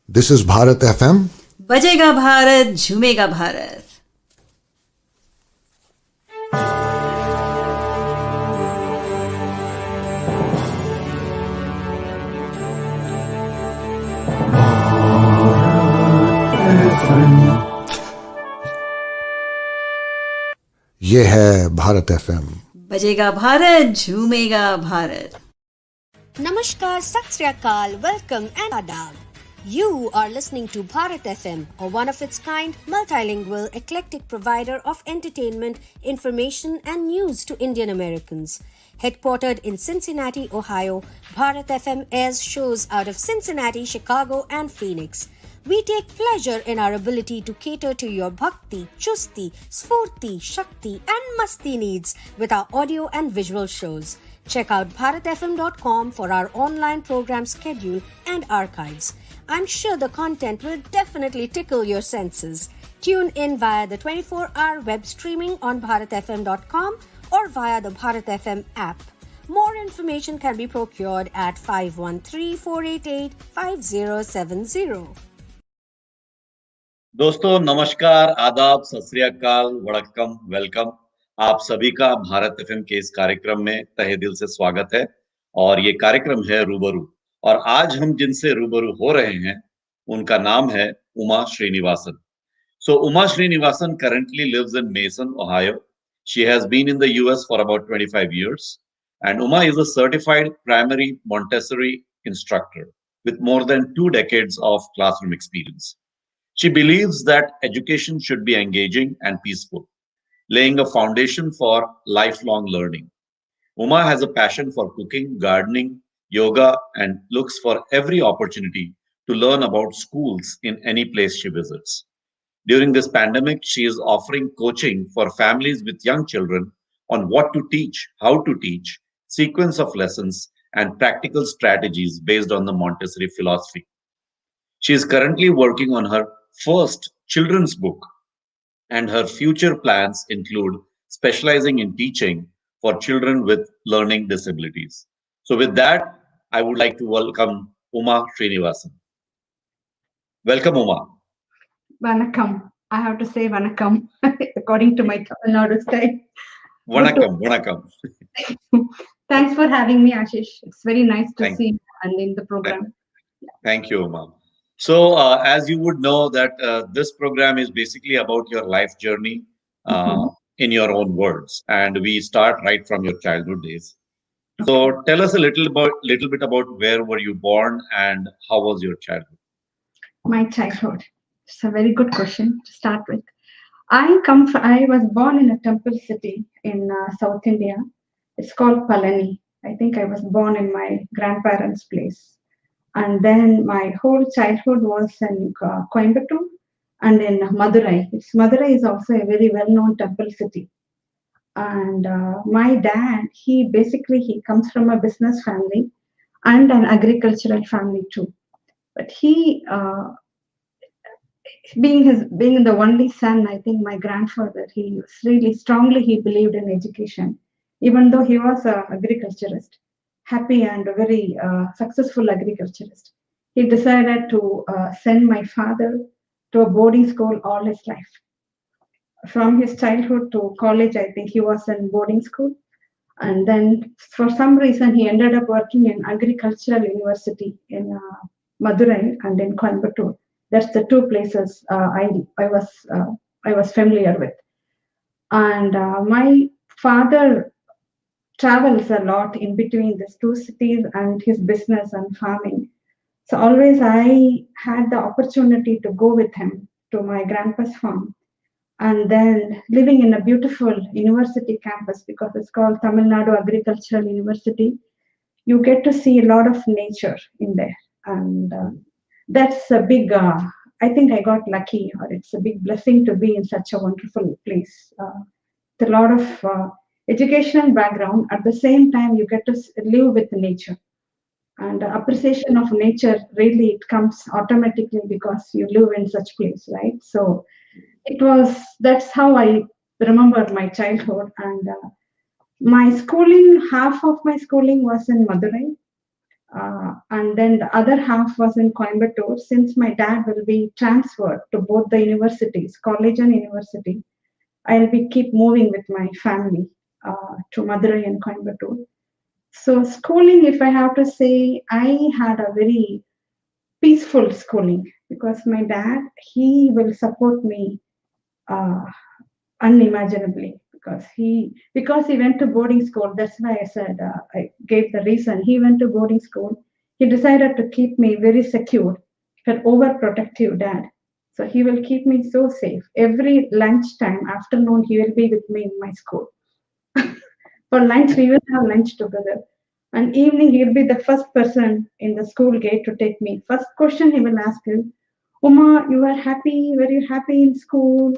This is Bharat FM. बजेगा भारत झूमेगा भारत. ये है भारत FM. बजेगा Bharat झूमेगा Bharat. Namaskar, Sat Sri Akal, welcome and adab. You are listening to Bharat FM, a one-of-its-kind, multilingual, eclectic provider of entertainment, information and news to Indian Americans. Headquartered in Cincinnati, Ohio, Bharat FM airs shows out of Cincinnati, Chicago and Phoenix. We take pleasure in our ability to cater to your bhakti, chusti, sfurti, shakti and masti needs with our audio and visual shows. Check out bharatfm.com for our online program schedule and archives. I'm sure the content will definitely tickle your senses. Tune in via the 24-hour web streaming on bharatfm.com or via the Bharat FM app. More information can be procured at 513-488-5070. दोस्तों नमस्कार, आदाब, सत श्री अकाल, वड़क्कम, welcome. आप सभी का Bharat FM के इस कार्यक्रम में तहे दिल से स्वागत है. और ये कार्यक्रम है रूबरू. और आज हम जिनसे रूबरू हो रहे हैं उनका नाम है Uma Srinivasan. So Uma Srinivasan currently lives in Mason, Ohio. She has been in the US for about 25 years. And Uma is a certified primary Montessori instructor with more than 2 decades of classroom experience. She believes that education should be engaging and peaceful, laying a foundation for lifelong learning. Uma has a passion for cooking, gardening, yoga, and looks for every opportunity to learn about schools in any place she visits. During this pandemic, she is offering coaching for families with young children on what to teach, how to teach, sequence of lessons, and practical strategies based on the Montessori philosophy. She is currently working on her first children's book, and her future plans include specializing in teaching for children with learning disabilities. So with that, I would like to welcome Uma Srinivasan. Welcome, Uma. Vanakkam. I have to say Vanakkam according to my Tamil Nadu style. Vanakkam, Vanakkam. Thanks for having me, Ashish. It's very nice to Thank see you and in the program. Thank you, Uma. So, as you would know, that this program is basically about your life journey in your own words, and we start right from your childhood days. So, tell us a little bit about where were you born and how was your childhood? My childhood. It's a very good question to start with. I was born in a temple city in South India. It's called Palani. I think I was born in my grandparents' place. And then my whole childhood was in Coimbatore and in Madurai. Madurai is also a very well-known temple city. And my dad, he comes from a business family and an agricultural family too. But he, being the only son, I think my grandfather, he was really strongly, he believed in education, even though he was an agriculturist, happy and a very successful agriculturist. He decided to send my father to a boarding school all his life. From his childhood to college, I think he was in boarding school. And then for some reason, he ended up working in agricultural university in Madurai and in Coimbatore. That's the two places I was familiar with. And my father travels a lot in between these two cities and his business and farming. So always I had the opportunity to go with him to my grandpa's farm. And then living in a beautiful university campus, because it's called Tamil Nadu Agricultural University, you get to see a lot of nature in there. And that's a big, I think I got lucky, or it's a big blessing to be in such a wonderful place. With a lot of educational background. At the same time, you get to live with nature. And appreciation of nature, really, it comes automatically because you live in such place, right? So that's how I remember my childhood. And my schooling, half of my schooling was in Madurai. And then the other half was in Coimbatore. Since my dad will be transferred to both the universities, college and university, I'll be keep moving with my family to Madurai and Coimbatore. So schooling, if I have to say, I had a very peaceful schooling because my dad, he will support me uh, unimaginably because he went to boarding school. That's why I said I gave the reason. He went to boarding school. He decided to keep me very secure, an overprotective dad. So he will keep me so safe. Every lunchtime, afternoon, he will be with me in my school. For lunch, we will have lunch together. And evening, he'll be the first person in the school gate to take me. First question he will ask is, Uma, you are happy? Were you happy in school?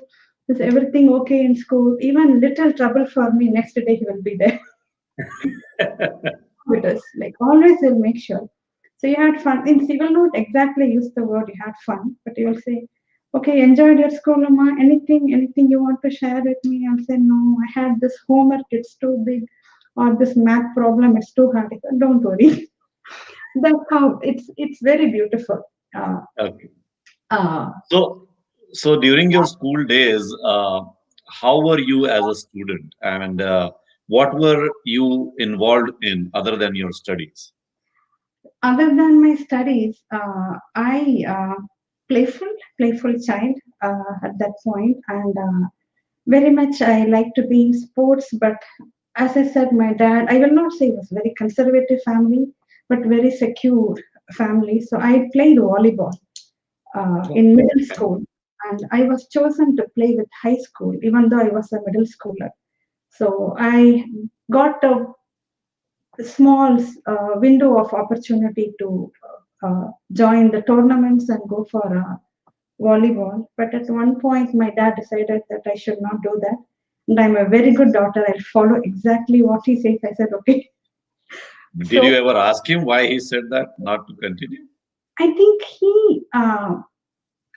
Is everything okay in school? Even little trouble for me, next day he will be there with us. Like always, he'll make sure. So you had fun. Means he will not exactly use the word you had fun, but he will say, okay, enjoyed your school, Uma. Anything you want to share with me? I'll say, no, I had this homework, it's too big, or this math problem, it's too hard. I said, don't worry. That's how it's very beautiful. Uh, Okay. uh, So, so during your school days, how were you as a student, and what were you involved in other than your studies? Other than my studies, I playful, playful child at that point, and very much I like to be in sports. But as I said, my dad, I will not say it was very conservative family, but very secure family. So I played volleyball Oh, in middle okay. school, and I was chosen to play with high school, even though I was a middle schooler. So I got a small window of opportunity to join the tournaments and go for volleyball. But at one point, my dad decided that I should not do that. And I'm a very good daughter. I'll follow exactly what he says. I said, okay. Did So you ever ask him why he said that, not to continue? I think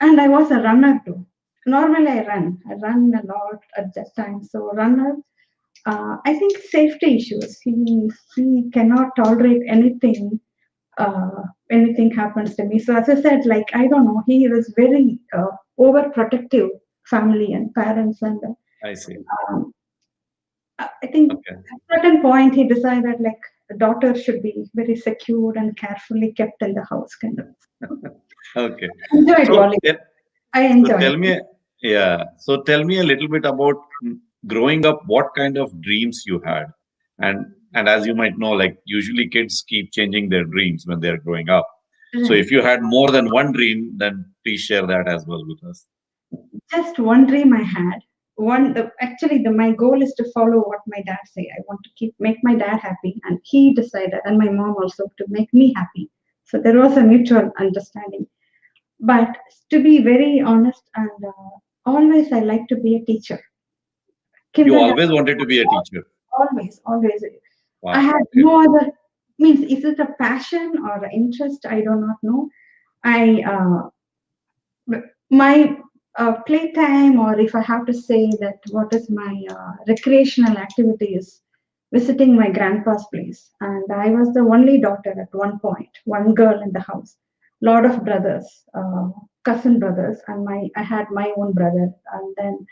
and I was a runner too. Normally, I run a lot at that time. So, runner, I think safety issues. He cannot tolerate anything happens to me. So as I said, like I don't know, he was very overprotective family and parents, and I see. um, I think Okay. at a certain point he decided like a daughter should be very secure and carefully kept in the house, kind of. Okay. Enjoyed So, volleyball. I so enjoyed. tell me, yeah. So tell me a little bit about growing up. What kind of dreams you had, and as you might know, like usually kids keep changing their dreams when they're growing up. So Right. if you had more than one dream, then please share that as well with us. Just one dream I had. My goal is to follow what my dad say. I want to make my dad happy, and he decided, and my mom also, to make me happy. So there was a mutual understanding. But to be very honest, and always I like to be a teacher. You Kindergarten, always wanted to be a teacher. always. I Wow. had Okay. no other means. Is it a passion or an interest? I do not know. I my playtime, or if I have to say that what is my recreational activity, is visiting my grandpa's place. And I was the only daughter at one point, one girl in the house. Lot of brothers, cousin brothers, and I had my own brother. And then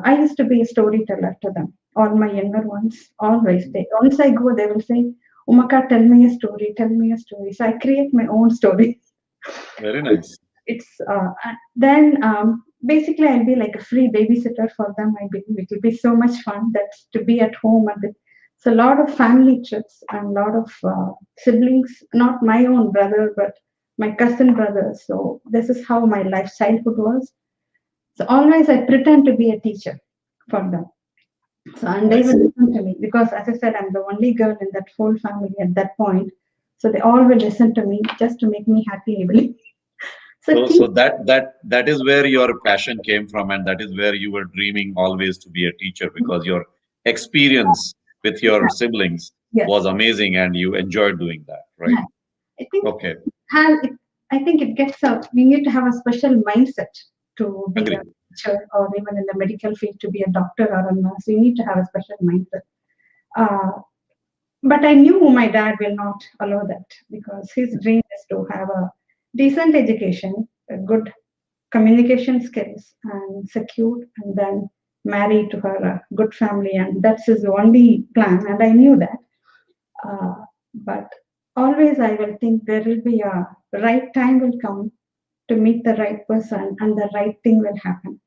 I used to be a storyteller to them. All my younger ones, always they once I go, they will say, Umaka, tell me a story, tell me a story. So I create my own story. Very nice. It's then basically I'll be like a free babysitter for them. I believe it will be so much fun that's to be at home, and it's a lot of family trips and a lot of siblings, not my own brother but my cousin brothers. So this is how my life childhood was. So always I pretend to be a teacher for them. So and I they will see. listen to me because, as I said, I'm the only girl in that whole family at that point. So they all will listen to me just to make me happy, I believe. So So, teach, so that is where your passion came from, and that is where you were dreaming always to be a teacher because your experience with your siblings yes. was amazing, and you enjoyed doing that, right? Yeah. I think Okay, has it, I think it gets a we need to have a special mindset to be a agree. teacher, or even in the medical field to be a doctor or a nurse. We need to have a special mindset. Uh, But I knew my dad will not allow that because his dream is to have a decent education, a good communication skills, and secure, and then marry to her a good family, and that's his only plan. And I knew that. But always I will think there will be a right time will come to meet the right person, and the right thing will happen.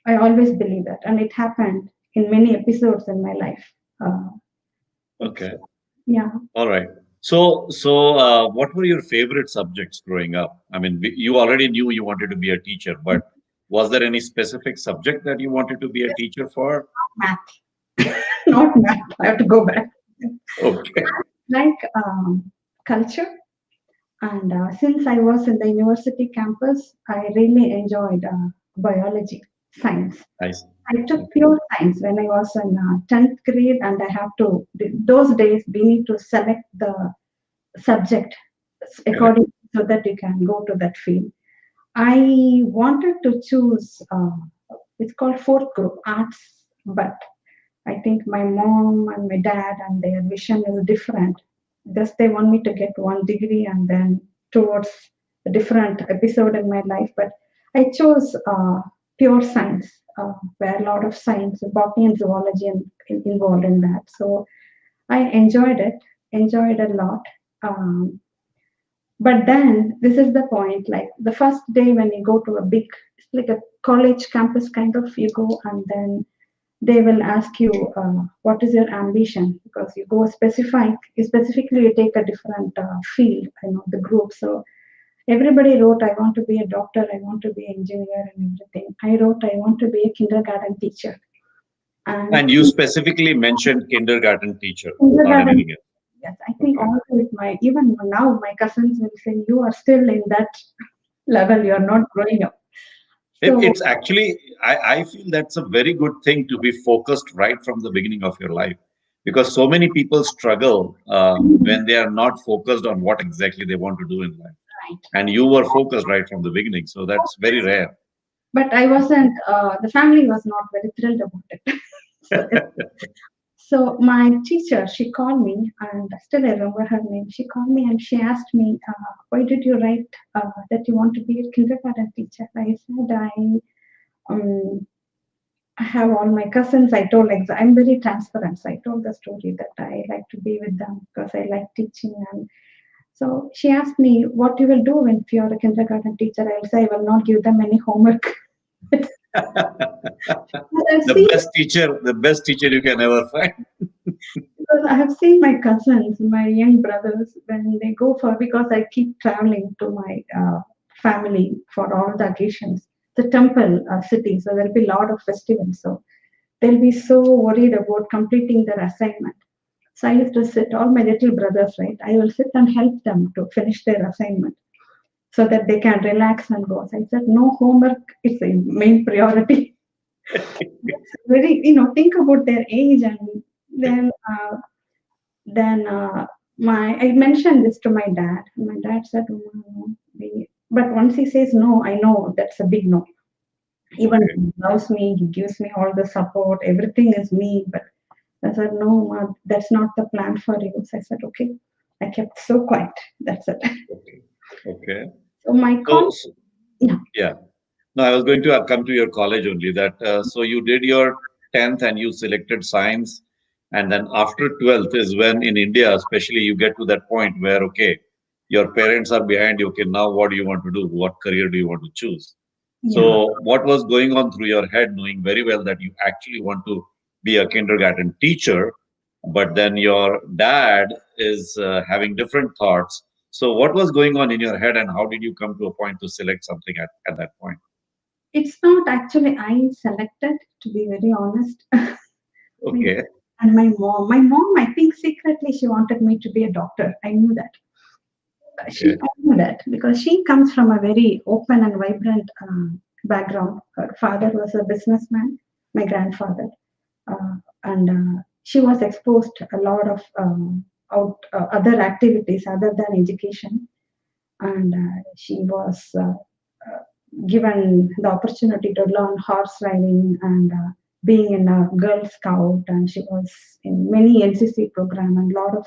I always believe that, and it happened in many episodes in my life. Uh, it's Okay. yeah. All right. What were your favorite subjects growing up? I mean, you already knew you wanted to be a teacher, but was there any specific subject that you wanted to be a teacher for? Math, not math. I have to go back. Okay. Like culture, and since I was in the university campus, I really enjoyed biology, science. Nice. I took Okay. pure science when I was in 10th grade, and I have to, those days, we need to select the subject Correct. according so that you can go to that field. I wanted to choose, it's called fourth group, arts, but I think my mom and my dad and their vision is different. Just they want me to get one degree and then towards a different episode in my life. But I chose pure science, where a lot of science, botany and zoology involved in that. So I enjoyed a lot. Um, but then this is the point, like the first day when you go to a big, it's like a college campus kind of, you go and then they will ask you what is your ambition, because you go specifically you take a different field, the group. So everybody wrote, I want to be a doctor, I want to be an engineer and everything. I wrote, I want to be a kindergarten teacher. And And you specifically mentioned kindergarten teacher, not kindergarten, anything else. yes, I think Okay. also with my, even now my cousins will say you are still in that level, you are not growing up. So It's actually, I feel that's a very good thing to be focused right from the beginning of your life because so many people struggle when they are not focused on what exactly they want to do in life. right. And you were focused right from the beginning. So that's very rare. But I wasn't, the family was not very thrilled about it. So, so my teacher, she called me, and still I remember her name. She called me and she asked me, why did you write that you want to be a kindergarten teacher? I said, um, I have all my cousins. I told, like, I'm very transparent. So I told the story that I like to be with them because I like teaching. And so she asked me, what you will do when you're a kindergarten teacher? I will say, I will not give them any homework. But I've seen, The best teacher you can ever find. because I have seen my cousins, my young brothers, when they go for, because I keep traveling to my family for all the occasions, the temple city. So there'll be a lot of festivals. So they'll be so worried about completing their assignment. So I used to sit, all my little brothers, right? I will sit and help them to finish their assignment so that they can relax and go. So I said, no homework is a main priority. Very, think about their age, and then my I mentioned this to my dad. My dad said, "Oh, no, but once he says no, I know that's a big no. Even Okay. he loves me, he gives me all the support, everything is me. But I said, no, Ma, that's not the plan for you. So I said, okay. I kept so quiet. That's it. Okay. Okay. So my So, con, yeah, yeah. No, I was going to come to your college only. That so you did your 10th and you selected science, and then after 12th is when in India, especially, you get to that point where okay, your parents are behind you. Okay, now what do you want to do? What career do you want to choose? yeah. So, what was going on through your head, knowing very well that you actually want to be a kindergarten teacher, but then your dad is having different thoughts. So, what was going on in your head, and how did you come to a point to select something at that point? It's not actually I selected, to be very honest. Okay. And my mom, I think secretly she wanted me to be a doctor. I knew that. Okay. I knew that because she comes from a very open and vibrant background. Her father was a businessman, my grandfather, and she was exposed to a lot of other activities other than education, and she was given the opportunity to learn horse riding and being in a Girl Scout, and she was in many NCC program and a lot of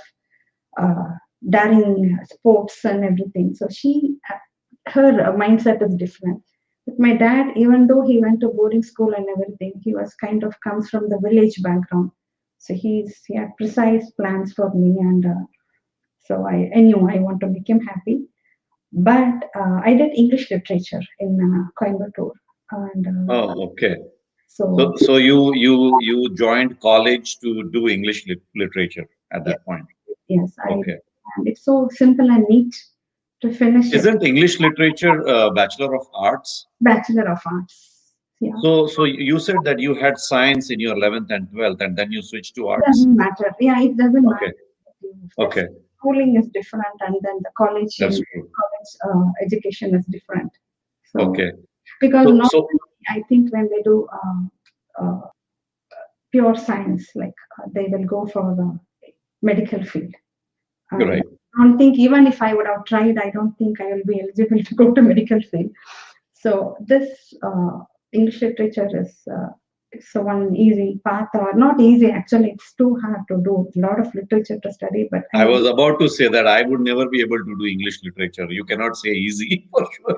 daring sports and everything. So her mindset is different. But my dad, even though he went to boarding school and everything, he was kind of comes from the village background. So he had precise plans for me, and so I knew I want to make him happy. But I did English literature in Coimbatore, and Oh, okay. so So you joined college to do English literature at yes, that point. yes, Okay. and it's so simple and neat to finish it. Isn't English literature Bachelor of Arts? Bachelor of Arts. Yeah, So you said that you had science in your 11th and 12th, and then you switched to arts. doesn't matter. Yeah, it doesn't Okay. matter. The Okay. schooling is different, and then the college That's and true. college education is different. So Okay. because So so normally I think when they do uh, pure science, like they will go for the medical field. And right. I don't think even if I would have tried, I don't think I will be eligible to go to medical field. So this English literature is so one easy path, or not easy actually. It's too hard to do. A lot of literature to study, but I was about to say that I would never be able to do English literature. You cannot say easy for sure.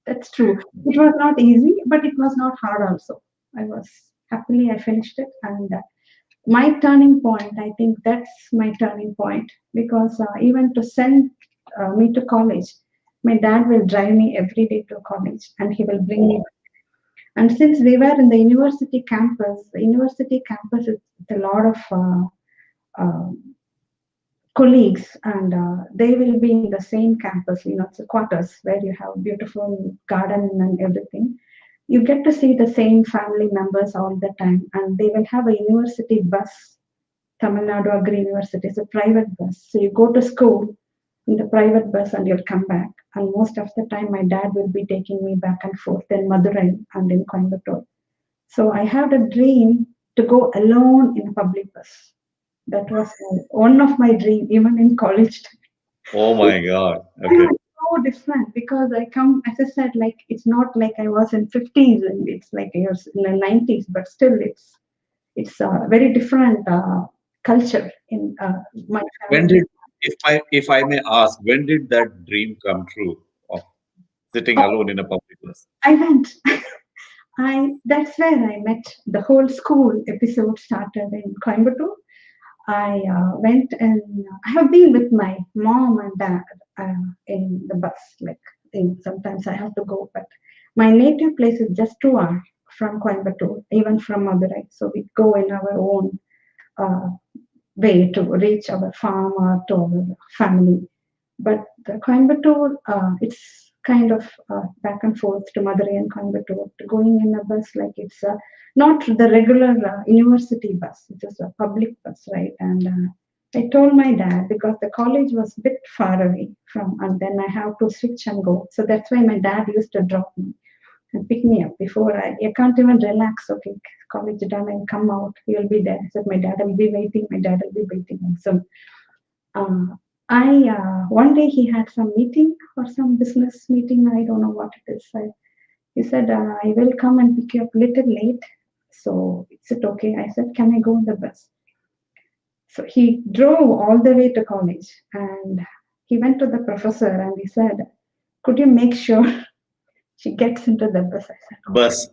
that's true. It was not easy, but it was not hard also. I finished it, and my turning point. I think that's my turning point because even to send me to college, my dad will drive me every day to college, and he will bring me. Oh, And since we were in the university campus is a lot of uh, colleagues, and they will be in the same campus. It's a quarters where you have beautiful garden and everything. You get to see the same family members all the time, and they will have a university bus. Tamil Nadu Agri University is a private bus, so you go to school in the private bus and you'll come back. And most of the time, my dad will be taking me back and forth in Madurai and in Coimbatore. So I had a dream to go alone in a public bus. That was one of my dream, even in college. oh my God. And Okay. it's so different because I come, as I said, like it's not like I was in 50s and it's like years in the 90s, but still it's a very different culture in my When family. did, if I may ask, when did that dream come true of sitting Oh, alone in a public bus? I went. I That's where I met the whole school episode started in Coimbatore. I went and I have been with my mom and dad in the bus. Like sometimes I have to go, but my native place is just 2 hours from Coimbatore, even from Madurai. So we go in our own uh, way to reach our farm or to our family. But the Coimbatore, it's kind of back and forth to Madurai and Coimbatore, going in a bus like it's not the regular university bus, it is a public bus, right? And I told my dad because the college was a bit far away from, and then I have to switch and go. So that's why my dad used to drop me and pick me up before I can't even relax. Okay, college done and come out, you'll be there. I said, my dad will be waiting, my dad will be waiting. And so uh, I one day he had some meeting or some business meeting. I don't know what it is. He said, I will come and pick you up little late. So is it okay? I said, can I go on the bus? So he drove all the way to college and he went to the professor and he said, could you make sure she gets into the bus? I said, okay. Bus.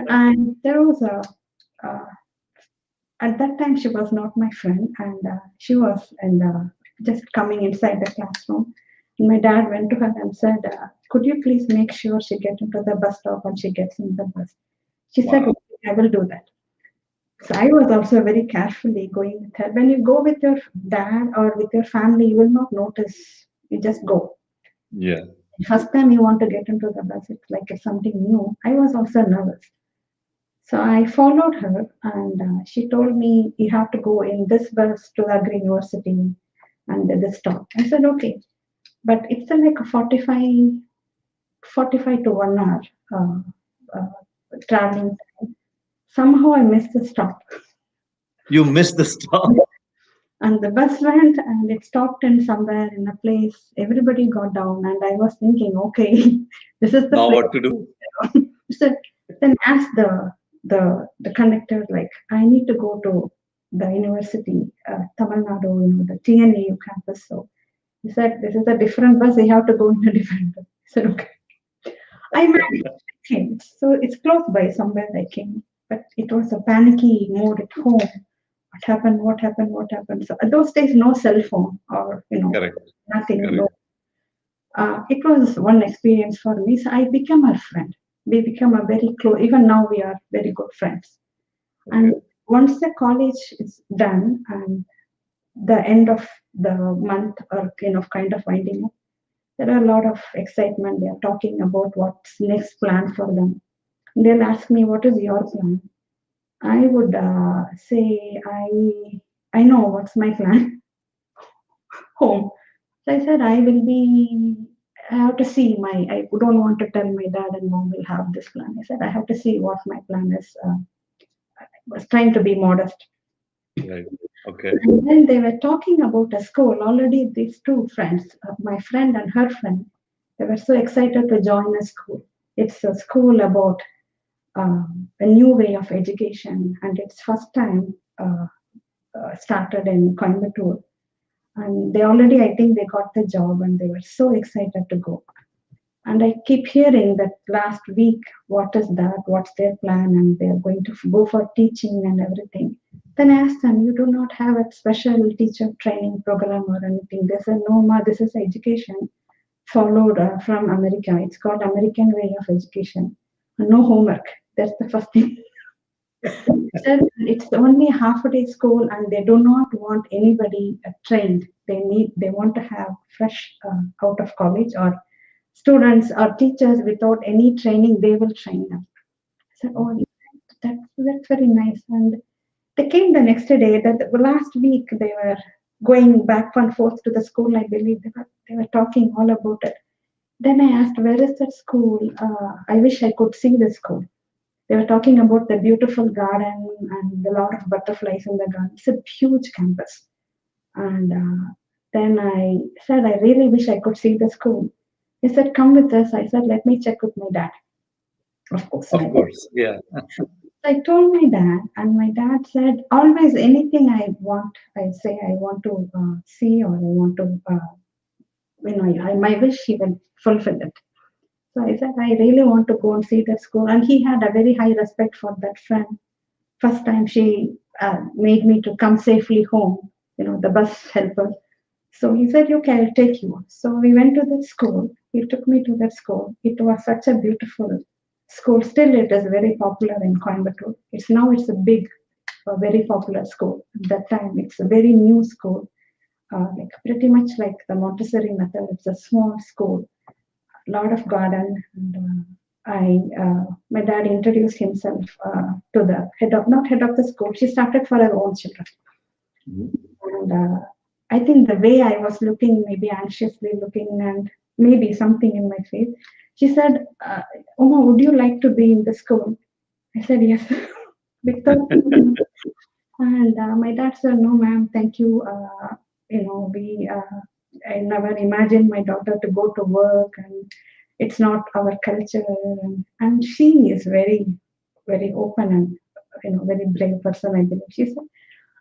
And there was uh, at that time she was not my friend, and she was just coming inside the classroom. And my dad went to her and said, could you please make sure she gets into the bus stop and she gets in the bus? She said, Wow. okay, I will do that. So I was also very carefully going with her. When you go with your dad or with your family, you will not notice. You just go. Yeah. First time you want to get into the bus, it's like it's something new. I was also nervous. So I followed her, and she told me, you have to go in this bus to Agri University and this stop. I said, okay. But it's like a 45 to 1 hour traveling time. Somehow I missed the stop. You missed the stop. And the bus went and it stopped in somewhere in a place. Everybody got down, and I was thinking, okay, this is the Now place. what to do? So Then asked the conductor, like, I need to go to the university, Tamil Nadu, the TNAU campus. So he said, this is a different bus. You have to go in a different bus. I said, okay. I managed. I came. So it's close by somewhere I came, but it was a panicky mode at home. What happened? What happened? What happened? So at those days, no cell phone or Correct. nothing. No. Correct. It was one experience for me. So I became her friend. We became a very close. Even now, we are very good friends. And Okay. once the college is done and the end of the month or kind of winding up, there are a lot of excitement. They are talking about what's next plan for them. They'll ask me, "What is your plan?" I would say, I know what's my plan. Home. So I said, I will be. I have to see my. I don't want to tell my dad and mom will have this plan. I said, I have to see what my plan is. I was trying to be modest. Right. Okay. And then they were talking about a school. Already, these two friends, my friend and her friend, they were so excited to join a school. It's a school about a new way of education, and it's first time started in Coimbatore. And they already, I think, they got the job, and they were so excited to go. And I keep hearing that last week, what is that? What's their plan? And they're going to go for teaching and everything. Then I asked them, you do not have a special teacher training program or anything? They said, no, ma, this is education followed from America. It's called American way of education. No homework. That's the first thing. Sir, it's only half a day school, and they do not want anybody trained. They want to have fresh out of college or students or teachers without any training. They will train them. So, oh, that's very nice. And they came the next day. That the last week they were going back and forth to the school. I believe they were talking all about it. Then I asked, where is that school? I wish I could see the school. They were talking about the beautiful garden and a lot of butterflies in the garden. It's a huge campus. And then I said, I really wish I could see the school. He said, come with us. I said, let me check with my dad. Of course, Of course. Yeah. I told my dad, and my dad said, always anything I want, I say I want to see or I want to, my wish, he will fulfill it. So I said, I really want to go and see that school. And he had a very high respect for that friend. First time she made me to come safely home, the bus helper. So he said, okay, I'll take you. So we went to that school. He took me to that school. It was such a beautiful school. Still, it is very popular in Coimbatore. It's a big, very popular school. At that time, it's a very new school, like pretty much like the Montessori method. It's a small school, a lot of garden. And my dad introduced himself to the not head of the school. She started for her own children. Mhm. And I think the way I was looking, maybe anxiously looking, and maybe something in my face, she said, Oma, would you like to be in the school? I said, yes. Without thinking. And my dad said, no, ma'am, thank you. I never imagined my daughter to go to work, and it's not our culture. And she is very, very open and, very brave person, I believe. She said,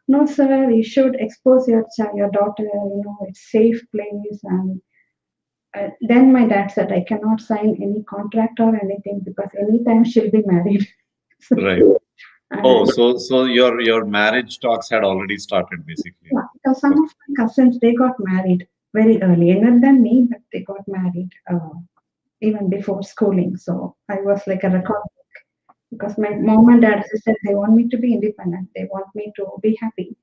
no, sir, you should expose your daughter, it's safe place. And then my dad said, I cannot sign any contract or anything because anytime she'll be married. Right. Oh, And so your marriage talks had already started basically. yeah, so some of my cousins, they got married very early, younger than me, but they got married even before schooling. So I was like a record because my mom and dad said they want me to be independent. They want me to be happy,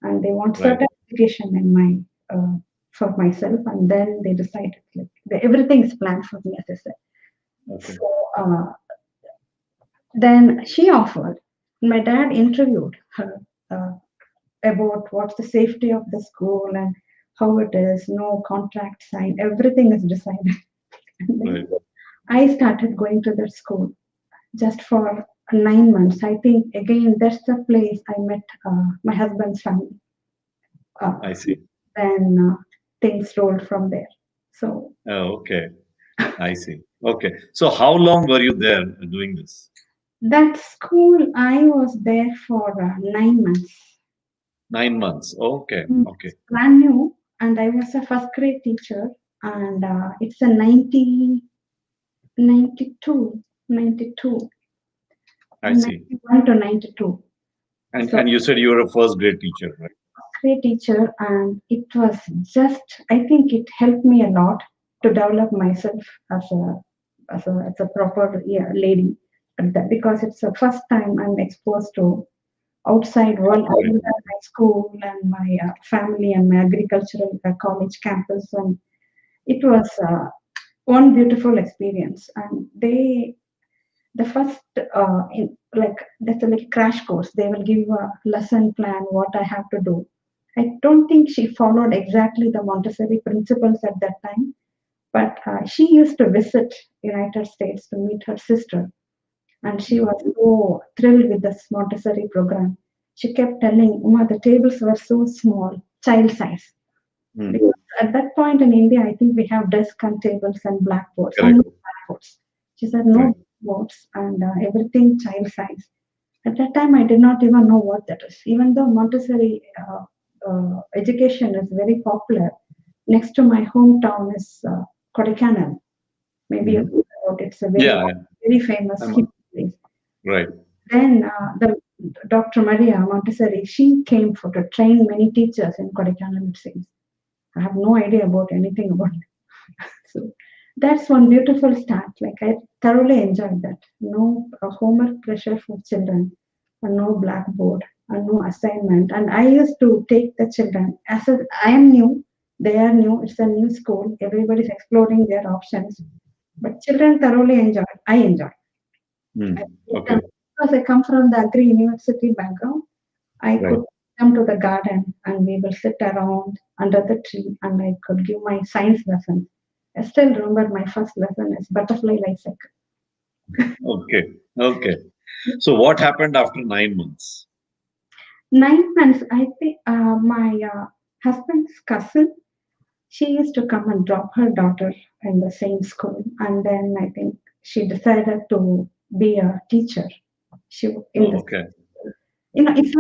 and they want Right. certain education in my for myself. And then they decided like everything is planned for me, as I said. Okay. So then she offered. My dad interviewed her about what's the safety of the school and how it is, no contract signed, everything is decided. And then Right. I started going to that school just for 9 months. I think again that's the place I met my husband's family. I Uh, see. then things rolled from there. So Oh, okay. I see. Okay. So how long were you there doing this? That school, I was there for 9 months. 9 months. Okay. Okay. Brand new, and I was a first grade teacher, and it's a 92, 92, I and see. 91 to 92. So And you said you were a first grade teacher, right? grade teacher, and it was just, I think it helped me a lot to develop myself as a proper, yeah, lady, because it's the first time I'm exposed to outside world other Right. than my school and my family and my agricultural college campus, and it was one beautiful experience. And the first like that's like a crash course. They will give a lesson plan what I have to do. I don't think she followed exactly the Montessori principles at that time, but she used to visit United States to meet her sister, and she was so thrilled with this Montessori program. She kept telling Uma the tables were so small, child size. Hmm. Because at that point in India, I think we have desk and tables and blackboards, Correct. only blackboards. She said no Right. blackboards and everything child size. At that time, I did not even know what that is. Even though Montessori education is very popular, next to my hometown is Kodaikanal. Maybe you Mhm. know about it. It's a Yeah. very famous I'm, hippie place. right. Then the Dr. Maria Montessori, she came for to train many teachers in Kodaikanal, it seems. I have no idea about anything about it. So that's one beautiful start. Like I thoroughly enjoyed that. No homework pressure for children, and no blackboard, and no assignment. And I used to take the children as I am new, they are new. It's a new school. Everybody's exploring their options, but children thoroughly enjoy. I enjoy. Hmm. I take them Okay. because I come from the agri university background. I Right. could come to the garden and we will sit around under the tree and I could give my science lessons. I still remember my first lesson is butterfly life cycle. Okay. Okay. So what happened after 9 months? 9 months, I think my husband's cousin, she used to come and drop her daughter in the same school. And then I think she decided to be a teacher. She in Oh, the, okay. it's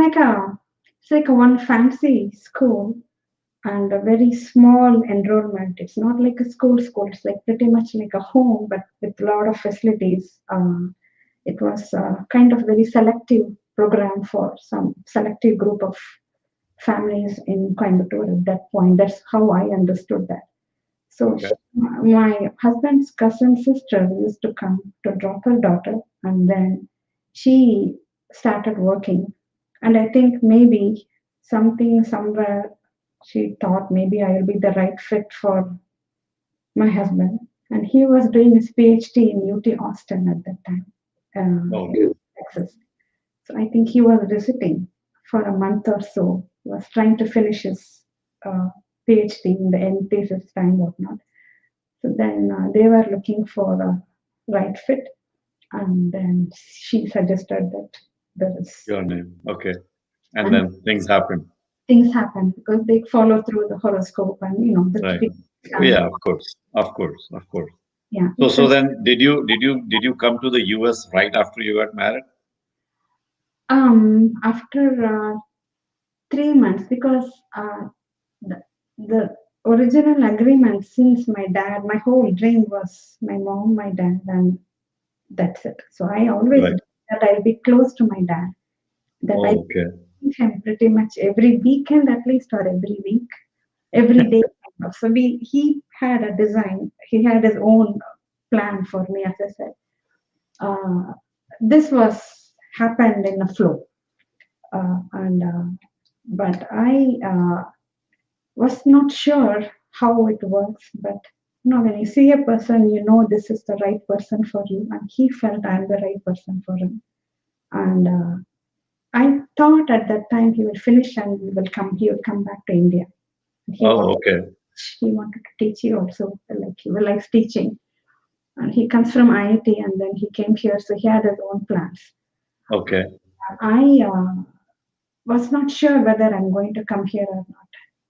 like a one fancy school and a very small enrollment. It's not like a school. It's like pretty much like a home, but with a lot of facilities. It was kind of very selective program for some selective group of families in Coimbatore at that point. That's how I understood that. So Okay. my husband's cousin sister used to come to drop her daughter, and then she started working. And I think maybe something somewhere she thought maybe I will be the right fit for my husband. And he was doing his PhD in UT Austin at that time, Okay. in Texas. So I think he was visiting for a month or so. He was trying to finish his uh, PhD in the end thesis time, whatnot. So then they were looking for a right fit, and then she suggested that there is, Your name. Okay. And and then things happened. things happen because they follow through the horoscope and the Right. typical Yeah, standard. of course. Of course. Of course. Yeah, So it's so a then did you come to the US right after you got married? after 3 months because the original agreement since my dad, my whole dream was my mom, my dad, and that's it. So I always Right. dreamed that I'll be close to my dad, that I Oh, okay. see him pretty much every weekend at least or every week, every day. So he had a design, he had his own plan for me, as I said. Uh, this was happened in a flow, and but I was not sure how it works. But when you see a person, you know this is the right person for you, and he felt I'm the right person for him. And I thought at that time he will finish and he will come back to India. He Oh, wanted okay. he wanted to teach here also, like he likes teaching. And he comes from IIT and then he came here, so he had his own plans. Okay. I was not sure whether I'm going to come here or not.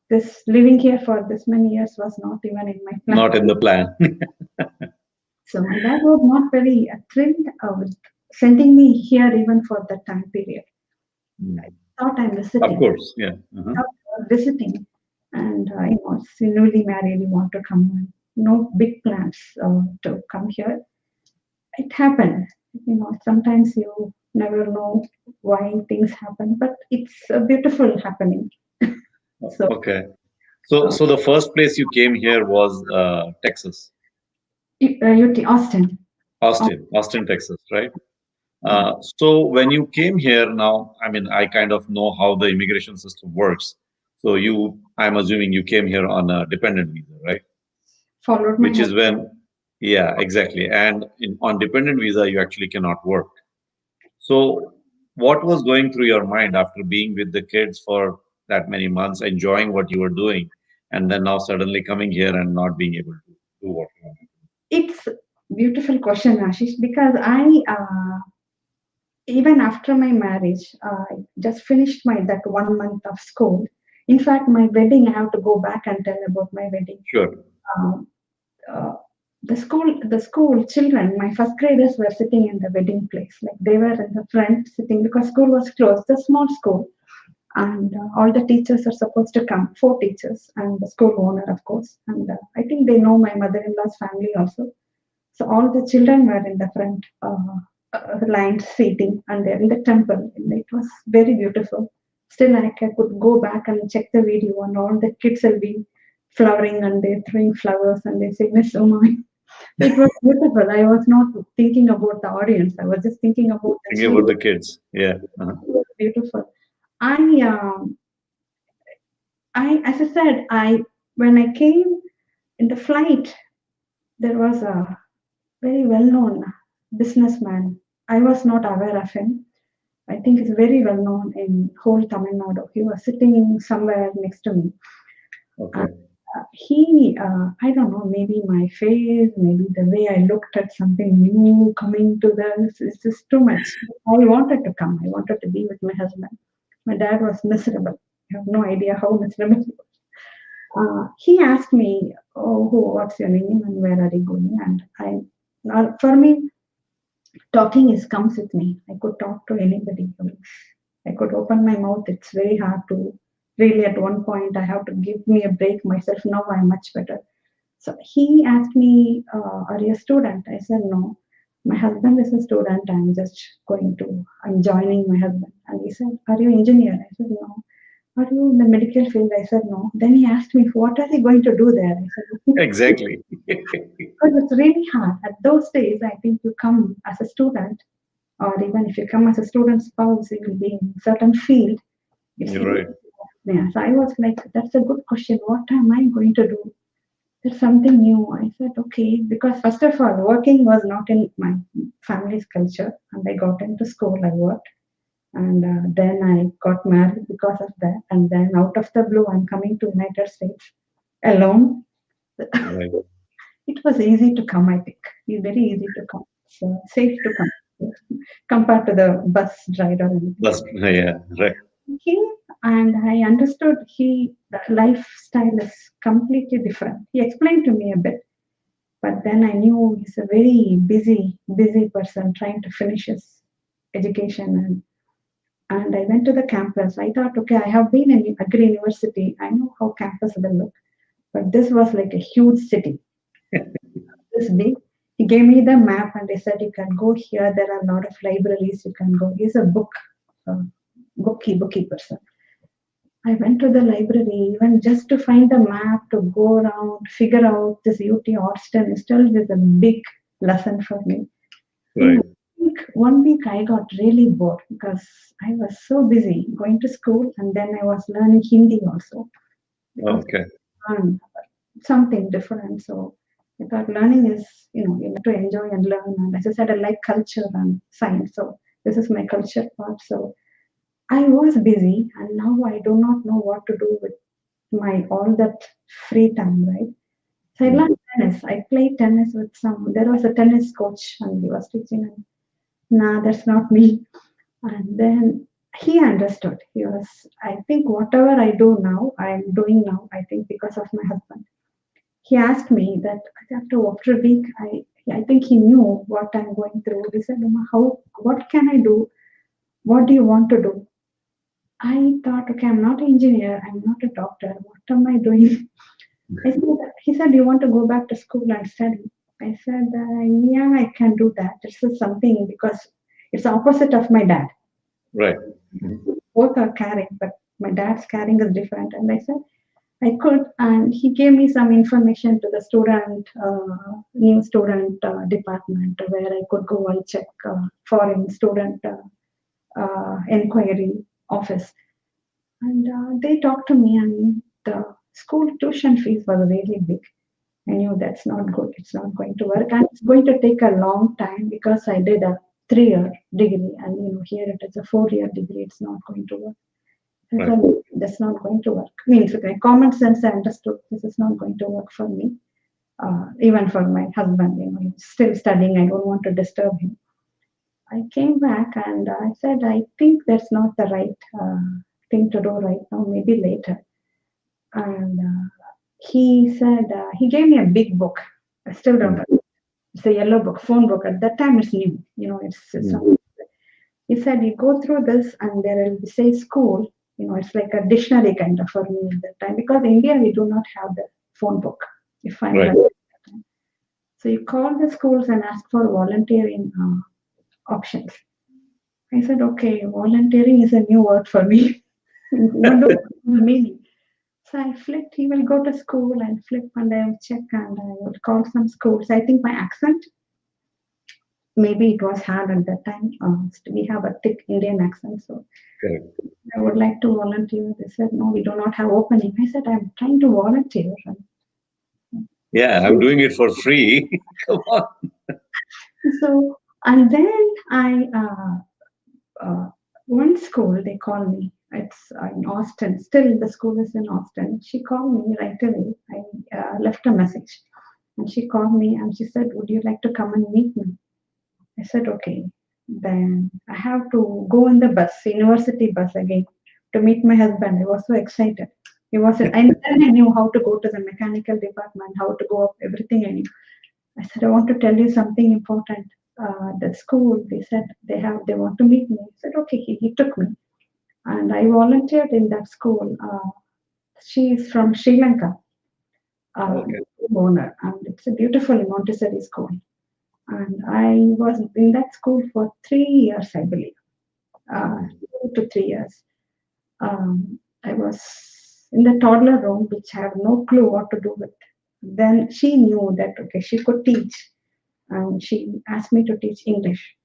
This living here for this many years was not even in my plan. Not in the plan. So my dad was not very thrilled with sending me here even for that time period. Mm. I thought I'm Of visiting. course, yeah. Uh-huh. Thought I was visiting, and it's newly married. You want to come? No big plans to come here. It happened. Sometimes you never know why things happen, but it's a beautiful happening. So, Okay. So the first place you came here was Texas, UT Austin. Austin, Texas, right? So when you came here now, I mean, I kind of know how the immigration system works. So I'm assuming you came here on a dependent visa, right? Followed my Which is husband. when, yeah, exactly. And on dependent visa, you actually cannot work. So what was going through your mind after being with the kids for that many months, enjoying what you were doing, and then now suddenly coming here and not being able to do what you want? It's a beautiful question, Ashish, because even after my marriage, I just finished my that 1 month of school. In fact, my wedding, I have to go back and tell about my wedding. Sure. Um, uh, the school children, my first graders were sitting in the wedding place, like they were in the front sitting because school was closed. The small school, and all the teachers are supposed to come, four teachers and the school owner, of course. And I think they know my mother-in-law's family also. So all the children were in the front line seating, and they're in the temple. And it was very beautiful. Still, I could go back and check the video, and all the kids will be flowering and they're throwing flowers and they say, Miss Uma. It was beautiful. I was not thinking about the audience. I was just thinking about the Thinking about children. the kids. Yeah. Uh-huh. It was beautiful. I, as I said, when I came in the flight, there was a very well-known businessman. I was not aware of him. I think he's very well known in whole Tamil Nadu. He was sitting somewhere next to me. Okay. I don't know, maybe my face, maybe the way I looked at something new coming to this, it's just too much. I wanted to come. I wanted to be with my husband. My dad was miserable. I have no idea how miserable he was. He asked me, "Oh, what's your name and where are you going?" And for me, talking is comes with me. I could talk to anybody. I could open my mouth. It's very hard to really. At one point, I have to give me a break myself. Now I'm much better. So he asked me, "Are you a student?" I said, "No. My husband is a student. I'm joining my husband." And he said, "Are you engineer?" I said, "No." "Are you in the medical field?" I said, "No." Then he asked me, "What are they going to do there?" I said, Exactly. because it's really hard. At those days, I think you come as a student, or even if you come as a student spouse, you will be in a certain field. It's You're really, right. yeah. So I was like, that's a good question. What am I going to do? There's something new. I said, okay, because first of all, working was not in my family's culture, and I got into school, I worked, and then I got married because of that, and then out of the blue, I'm coming to United States alone. Right. It was easy to come, I think. It's very easy to come. So safe to come compared to the bus ride or anything. Yeah, right. He and I understood the lifestyle is completely different. He explained to me a bit, but then I knew he's a very busy person trying to finish his education, and I went to the campus. I thought, okay, I have been in Agri University. I know how campus will look, but this was like a huge city. This big. He gave me the map and he said, "You can go here. There are a lot of libraries. You can go." He's a uh, bookie person. I went to the library even just to find the map to go around, figure out this UT Austin still is a big lesson for me. In Right. 1 week, I got really bored because I was so busy going to school, and then I was learning Hindi also because Okay. I learned something different. So I thought learning is, you have to enjoy and learn. And as I said, I like culture and science. So this is my culture part. So I was busy, and now I do not know what to do with my all that free time, right? So I Mm. learned tennis. I played tennis with there was a tennis coach and he was teaching, and nah, that's not me. And then he understood. He was, I think whatever I do now, I'm doing now, I think because of my husband. He asked me that after a week, I think he knew what I'm going through. He said, "Amma, what can I do? What do you want to do?" I thought, okay, I'm not an engineer, I'm not a doctor. What am I doing? He said, "You want to go back to school and study?" I said, "Yeah, I can do that. This is something because it's opposite of my dad. Right. Both are caring, but my dad's caring is different." And I said, I could. And he gave me some information to the new student department where I could go and check foreign student inquiry office. And they talked to me, and the school tuition fees was really big. I knew that's not good. It's not going to work, and it's going to take a long time because I did a 3-year degree, and here it is a 4-year degree. It's not going to work. I Right. said, that's not going to work. Means with my common sense, I understood this is not going to work for me. Even for my husband, he's still studying. I don't want to disturb him. I came back and I said, I think that's not the right thing to do right now. Maybe later. And he said, he gave me a big book. I still remember. It's a yellow book, phone book. At that time, it's new. He said, you go through this and there will be, say, school. It's like a dictionary kind of for me at that time. Because in India, we do not have the phone book. If I'm Right. right. So you call the schools and ask for volunteering options. I said, okay, volunteering is a new word for me. What does the meaning? So I flipped, he will go to school and flip and I will check and I will call some schools. I think my accent, maybe it was hard at that time. We have a thick Indian accent. So Correct. I would like to volunteer. They said, no, we do not have opening. I said, I'm trying to volunteer. Yeah, I'm doing it for free. Come on. So, and then one school, they called me. It's in Austin. Still, the school is in Austin. She called me right away. I left a message. And she called me and she said, would you like to come and meet me? I said, okay. Then I have to go in the bus, university bus again, to meet my husband. I was so excited. And then I knew how to go to the mechanical department, how to go up, everything I knew. I said, I want to tell you something important. The school, they said they want to meet me. I said, okay, he took me. And I volunteered in that school. She is from Sri Lanka, Okay. owner, and it's a beautiful Montessori school. And I was in that school for 3 years, I believe, 2 to 3 years. I was in the toddler room, which I have no clue what to do with. Then she knew that, okay, she could teach. And she asked me to teach English.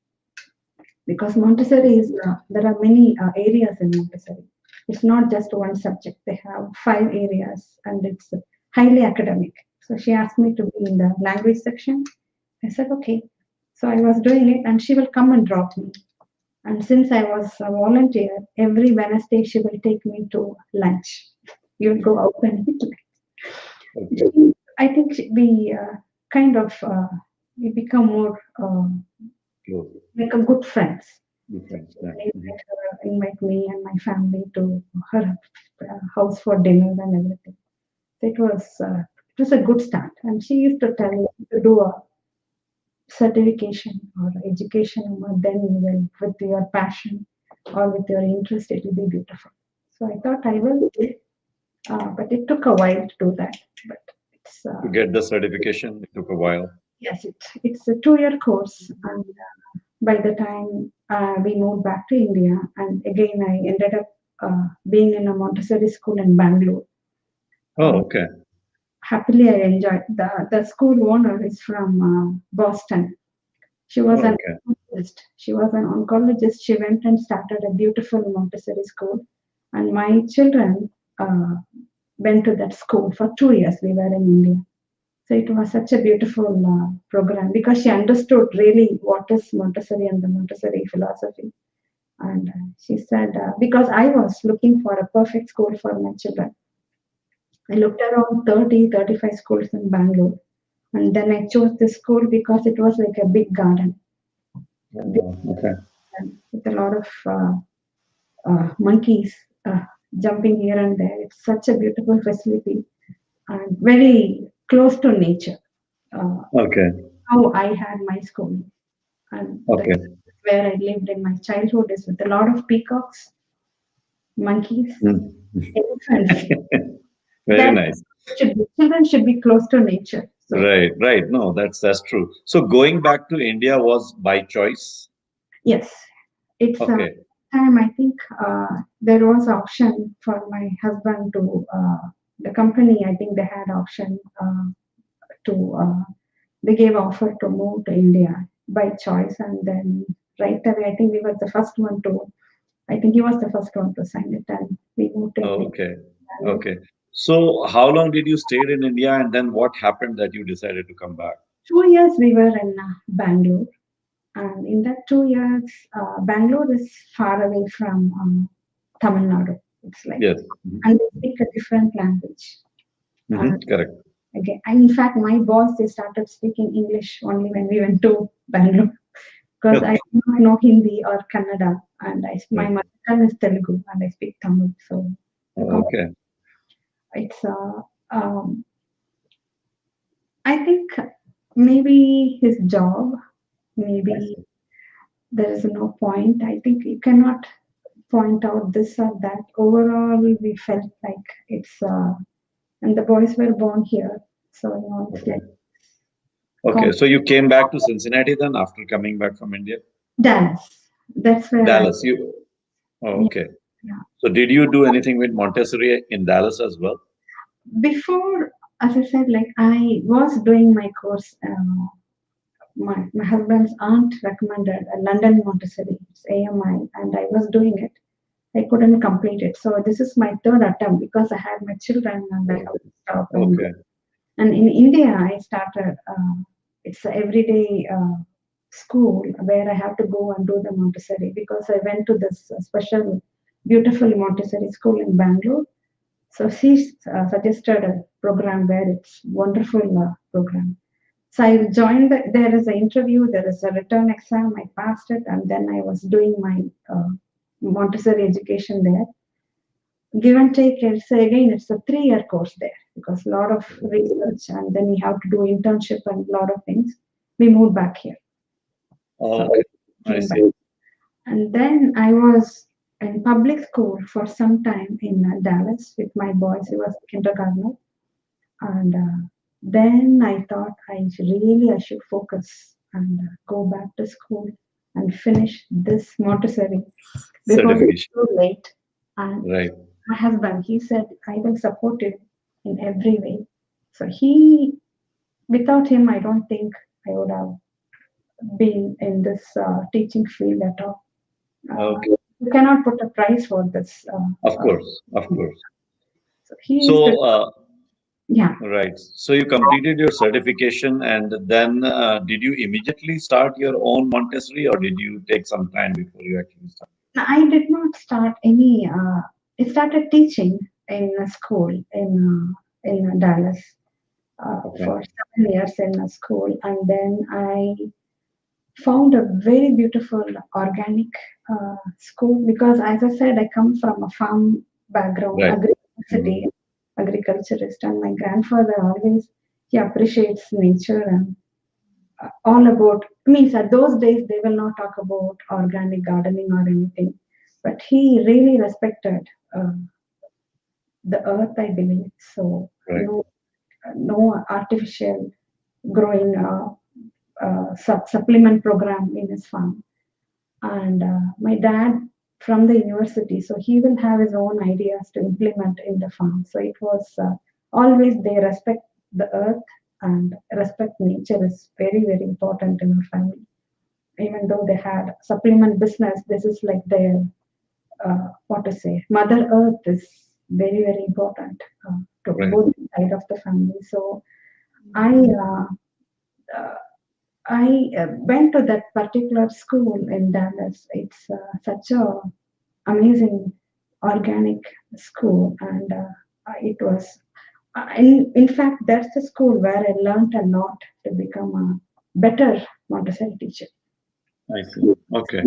Because Montessori there are many areas in Montessori. It's not just one subject. They have 5 areas and it's highly academic. So she asked me to be in the language section. I said, okay. So I was doing it and she will come and drop me. And since I was a volunteer, every Wednesday she will take me to lunch. You will go out and eat lunch. Okay. I think we we become more Close. like a good friends. Difference. Yeah. Invite me and my family to her house for dinner and everything. It was a good start. And she used to tell me to do a certification or education, then you will, with your passion or with your interest, it will be beautiful. So I thought I will do it, but it took a while to do that. But it's To get the certification, it took a while. yes, it's a 2-year course, and by the time we moved back to India, and again I ended up being in a Montessori school in Bangalore. Oh, okay. Happily, I enjoyed. The school owner is from Boston. She was an Okay. oncologist. She was an oncologist. She went and started a beautiful Montessori school, and my children went to that school for 2 years. We were in India. So it was such a beautiful program because she understood really what is Montessori and the Montessori philosophy. And she said, because I was looking for a perfect school for my children, I looked around 30-35 schools in Bangalore. And then I chose this school because it was like a big garden Okay. with a lot of monkeys jumping here and there. It's such a beautiful facility and very close to nature. Okay. how I had my school, and Okay. that's where I lived in my childhood is with a lot of peacocks, monkeys, Mm. elephants. Very That nice. children should be close to nature. So Right, right. No, that's true. So going back to India was by choice. yes, it's a Okay. time I think there was option for my husband to the company. I think they had option to they gave offer to move to India by choice, and then right away I think we were the first one to. I think he was the first one to sign it, and we moved to India. Okay. Okay. So how long did you stayed in India, and then what happened that you decided to come back? 2 years we were in Bangalore, and in that 2 years, Bangalore is far away from Tamil Nadu. It's like, Yes. Hmm. and they speak a different language. Hmm. And Correct. again, in fact, my boss they started speaking English only when we went to Bangalore because I Okay. do not know Hindi or Kannada, and my Right. mother tongue is Telugu, and I speak Tamil. So the Okay. it's I think maybe his job, I maybe see. there is no point. I think you cannot point out this or that. Overall, we felt like it's and the boys were born here, so it's Okay. like Okay. com- So you came back to Cincinnati then after coming back from India? Dallas. That's where I Dallas. You. Oh, yeah, okay. yeah. So did you do anything with Montessori in Dallas as well? Before, as I said, like I was doing my course. My husband's aunt recommended a London Montessori, it's AMI, and I was doing it. I couldn't complete it. So this is my third attempt because I had my children and I have to stop and go. Okay. And in India, I started, it's a everyday school where I have to go and do the Montessori because I went to this special, beautiful Montessori school in Bangalore. So she suggested a program where it's wonderful program. So I joined, there is an interview, there is a written exam, I passed it, and then I was doing my Montessori education there. Give and take, it's again, it's a 3 year course there because a lot of research and then you have to do internship and a lot of things. We moved back here. So Okay. I came back. see. And then I was in public school for some time in Dallas with my boys. He was a kindergartner. And then I thought I should focus and go back to school and finish this Montessori before it's Certification. too late. And Right. my husband, he said, I will support you in every way. So he, without him, I don't think I would have been in this teaching field at all. Okay. You cannot put a price for this. Of course. Of course. So he is the, So, yeah. right. So you completed your certification, and then did you immediately start your own Montessori, or did you take some time before you actually started? I did not start any. I started teaching in a school in Dallas Okay. for 7 years in a school, and then I found a very beautiful organic school because, as I said, I come from a farm background, Right. agriculture, Mhm. agriculturist, and my grandfather always he appreciates nature and all about means at those days they will not talk about organic gardening or anything, but he really respected uh, the earth, I believe. So Right. no artificial growing supplement program in his farm. And my dad from the university, so he will have his own ideas to implement in the farm. So it was always they respect the earth and respect nature is very very important in our family. Even though they had supplement business, this is like their what to say. Mother Earth is very very important to Right. both side of the family. So I uh, uh, I went to that particular school in Dallas. It's such a amazing organic school, and it was. In fact, that's the school where I learned a lot to become a better Montessori teacher. I see. Okay.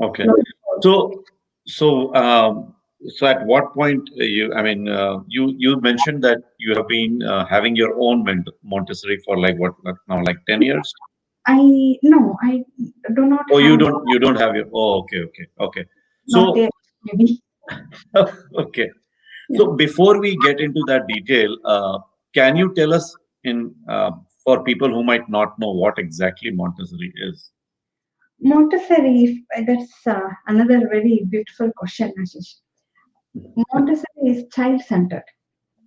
Okay. So, so at what point I mean, you mentioned that you have been having your own Montessori for like what, like now, like 10 years? I do not Oh, have, you don't have your. Oh, okay. not So yet, maybe. okay. Yeah. So before we get into that detail, can you tell us in for people who might not know what exactly Montessori is? Montessori, that's another very beautiful question, Ashish. Montessori is child-centered,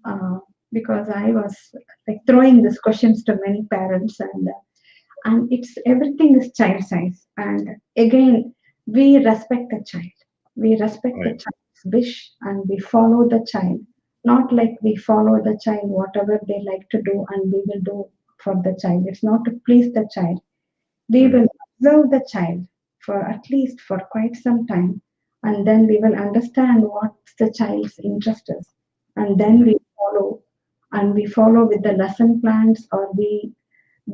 uh, because I was like throwing these questions to many parents, and it's everything is child size. And again, we respect the child. We respect the Right. child's wish, and we follow the child. Not like we follow the child whatever they like to do, and we will do for the child. It's not to please the child. We Right. will observe the child for at least for quite some time, and then we will understand what the child's interest is, and then Mhm. we follow with the lesson plans, or we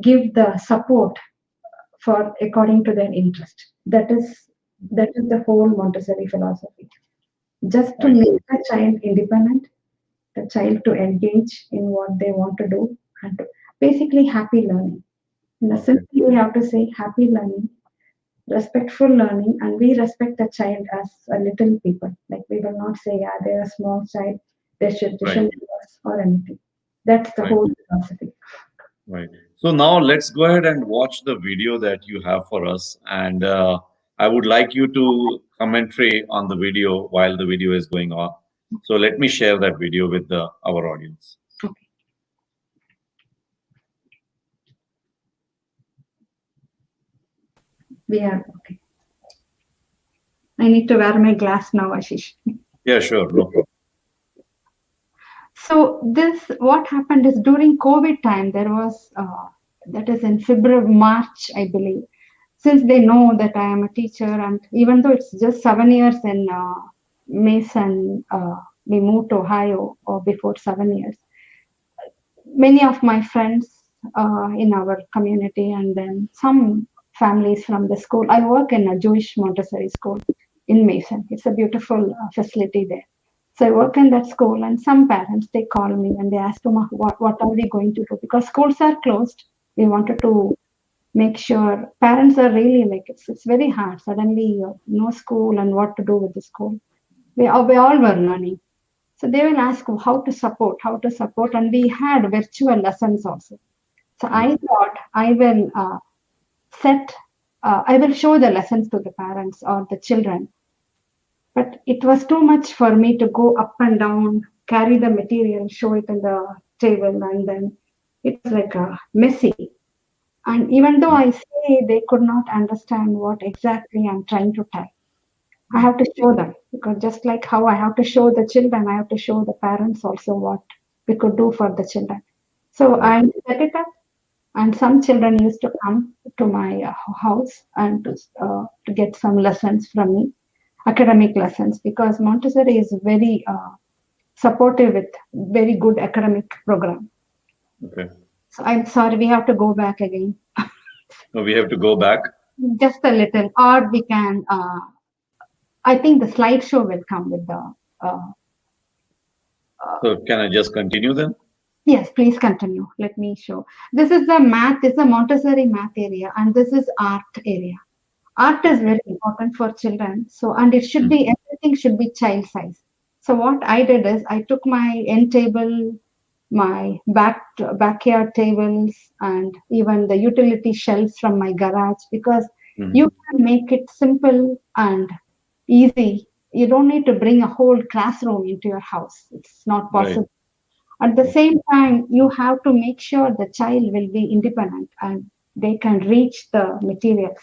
give the support for according to their interest. That is the whole Montessori philosophy. Just to I make see. the child independent, the child to engage in what they want to do, and basically happy learning. In the Okay. simply we have to say happy learning, respectful learning, and we respect the child as a little people. Like we will not say, yeah, they're a small child, they Right. shouldn't do us or anything. That's the Right. whole philosophy. Right. So now let's go ahead and watch the video that you have for us, and I would like you to commentary on the video while the video is going on. So let me share that video with our audience. Okay. We are okay. I need to wear my glass now, Ashish. Yeah, sure, no problem. So this, what happened is during COVID time, there was, that is in February, March, I believe. Since they know that I am a teacher, and even though it's just 7 years in Mason, we moved to Ohio, or before 7 years. Many of my friends in our community, and then some families from the school. I work in a Jewish Montessori school in Mason. It's a beautiful facility there. So I work in that school, and some parents they call me and they ask, "Uma, what are we going to do?" Because schools are closed. We wanted to make sure parents are really like it's very hard. Suddenly, no school and what to do with the school. We all were learning. So they will ask how to support, and we had virtual lessons also. So Mm. I thought set, I will show the lessons to the parents or the children, but it was too much for me to go up and down, carry the material, show it on the table, and then it was like messy. And even though Mm. I say they could not understand what exactly I'm trying to tell, I Mm. have to show them, because just like how I have to show the children, I have to show the parents also what we could do for the children. So Right. I set it up, and some children used to come to my house and to get some lessons from me, academic lessons, because Montessori is very supportive with very good academic program. Okay. So I'm sorry, we have to go back again, So we have to go back. just a little, or we can. I think the slideshow will come with the. Uh, So can I just continue then? Yes, please continue. Let me show. This is the math, this is the Montessori math area, and this is art area. Art is Okay. very important for children. So, and it should Mm. be, everything should be child size. So what I did is I took my end table, my backyard tables, and even the utility shelves from my garage, because you Mhm. can make it simple and easy. You don't need to bring a whole classroom into your house. It's not Right. possible. At the Okay. same time, you have to make sure the child will be independent and they can reach the materials.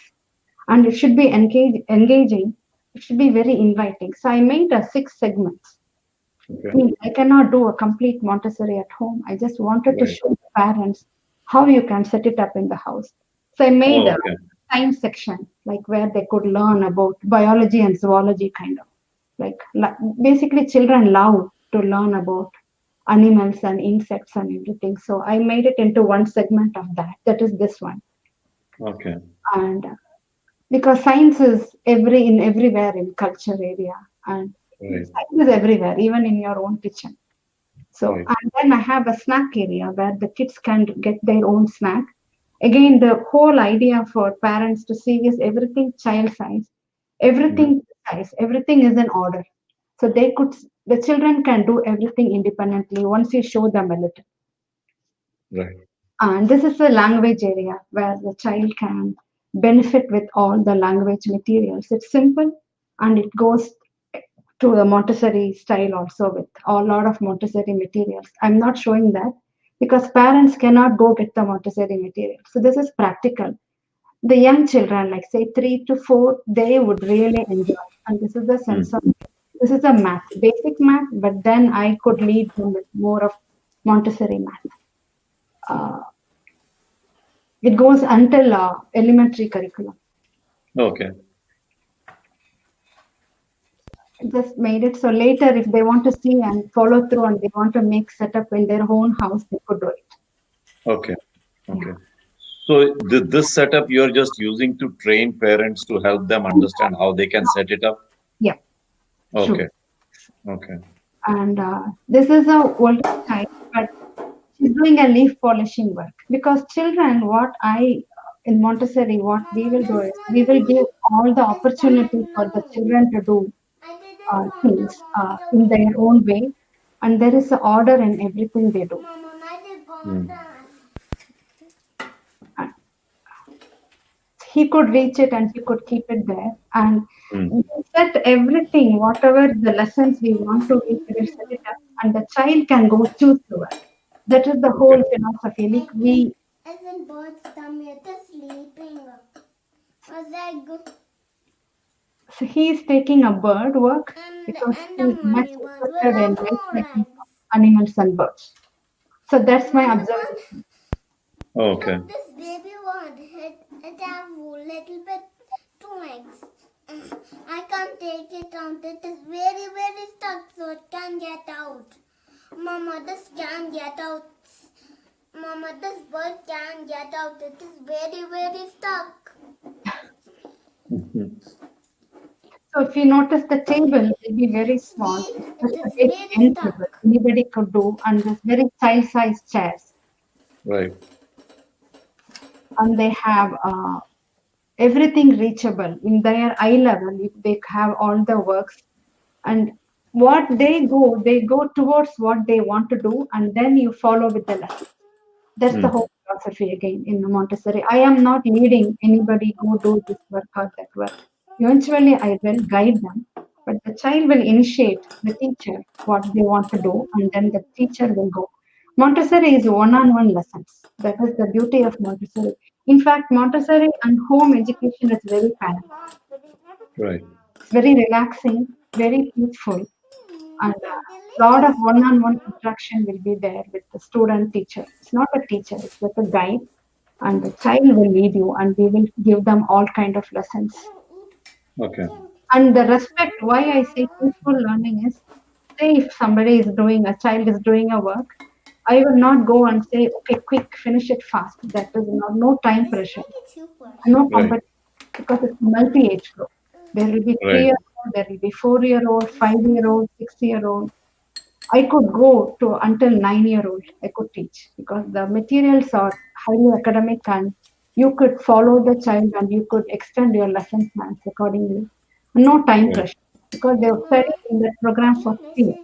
And it should be engaging. It should be very inviting. So I made a 6 segments. I Okay. mean, I cannot do a complete Montessori at home. I just wanted to Right. show the parents how you can set it up in the house. So I made Oh, a okay. science section, like where they could learn about biology and zoology, kind of like basically children love to learn about animals and insects and everything. So I made it into one segment of that. That is this one. Okay. And because science is everywhere in culture area, and Right. science is everywhere, even in your own kitchen. So Right. and then I have a snack area where the kids can get their own snack. Again, the whole idea for parents to see is everything child size, everything size, everything is in order. So the children can do everything independently once you show them a little. Right. And this is a language area where the child can benefit with all the language materials. It's simple and it goes to the Montessori style also with a lot of Montessori materials. I'm not showing that because parents cannot go get the Montessori material. So this is practical. The young children, like say 3 to 4, they would really enjoy. And this is the sense of this is a math, basic math, but then I could lead them with more of Montessori math. Uh, it goes until elementary curriculum. Okay. Just made it so later if they want to see and follow through and they want to make setup in their own house, they could do it. Okay. Okay. So this setup you're just using to train parents to help them understand how they can set it up? Yeah, true. Okay. Okay. And this is a older child, but she's doing a leaf polishing work because children, what I in Montessori, what we will do is we will give all the opportunity for the children to do things in their own way, and there is an order in everything they do. He could reach it and he could keep it there. And we set everything, whatever the lessons we want to reach, we will set it up, and the child can go choose the work. That is the whole philosophy. Like Isn't birds tummy at the sleeping? Was that good? so he is taking a bird work because And he the is much mommy bird will interested in have life 4 cycle legs. of animals and birds. So that's my Another observation. Okay. Look, this baby bird, it have little bit 2 eggs. I can't take it out. It is very, very stuck, so it can't get out. Mama, this can't get out. Mama, this bird can't get out. It is very, very stuck. So if you notice the table will be very small. See, It's it just a is big very end table stuck. anybody could do, and there's very child-sized chairs. Right. And they have everything reachable in their eye level. If they have all the works, and what they go towards what they want to do, and then you follow with the lesson. That's the whole philosophy again in the Montessori. I am not leading anybody go do this work or that work. Eventually, I will guide them, but the child will initiate the teacher what they want to do, and then the teacher will go. Montessori is one-on-one lessons. That is the beauty of Montessori. In fact, Montessori and home education is very parallel. Right. It's very relaxing, very peaceful, and a lot of one-on-one interaction will be there with the student teacher. It's not a teacher, it's like a guide, and the child will lead you, and we will give them all kind of lessons. Okay. And the respect, why I say peaceful learning is, say if somebody is doing, a child is doing a work, I will not go and say, okay, quick, finish it fast. That is not, no time pressure, no Right. competition, because it's multi-age group. There will be Right. 3-year-old, there will be 4-year-old, 5-year-old, 6-year-old. I could go to until 9-year-old. I could teach because the materials are highly academic and you could follow the child and you could extend your lesson plans accordingly. No time Right. pressure because they've studied in that program for 3 years.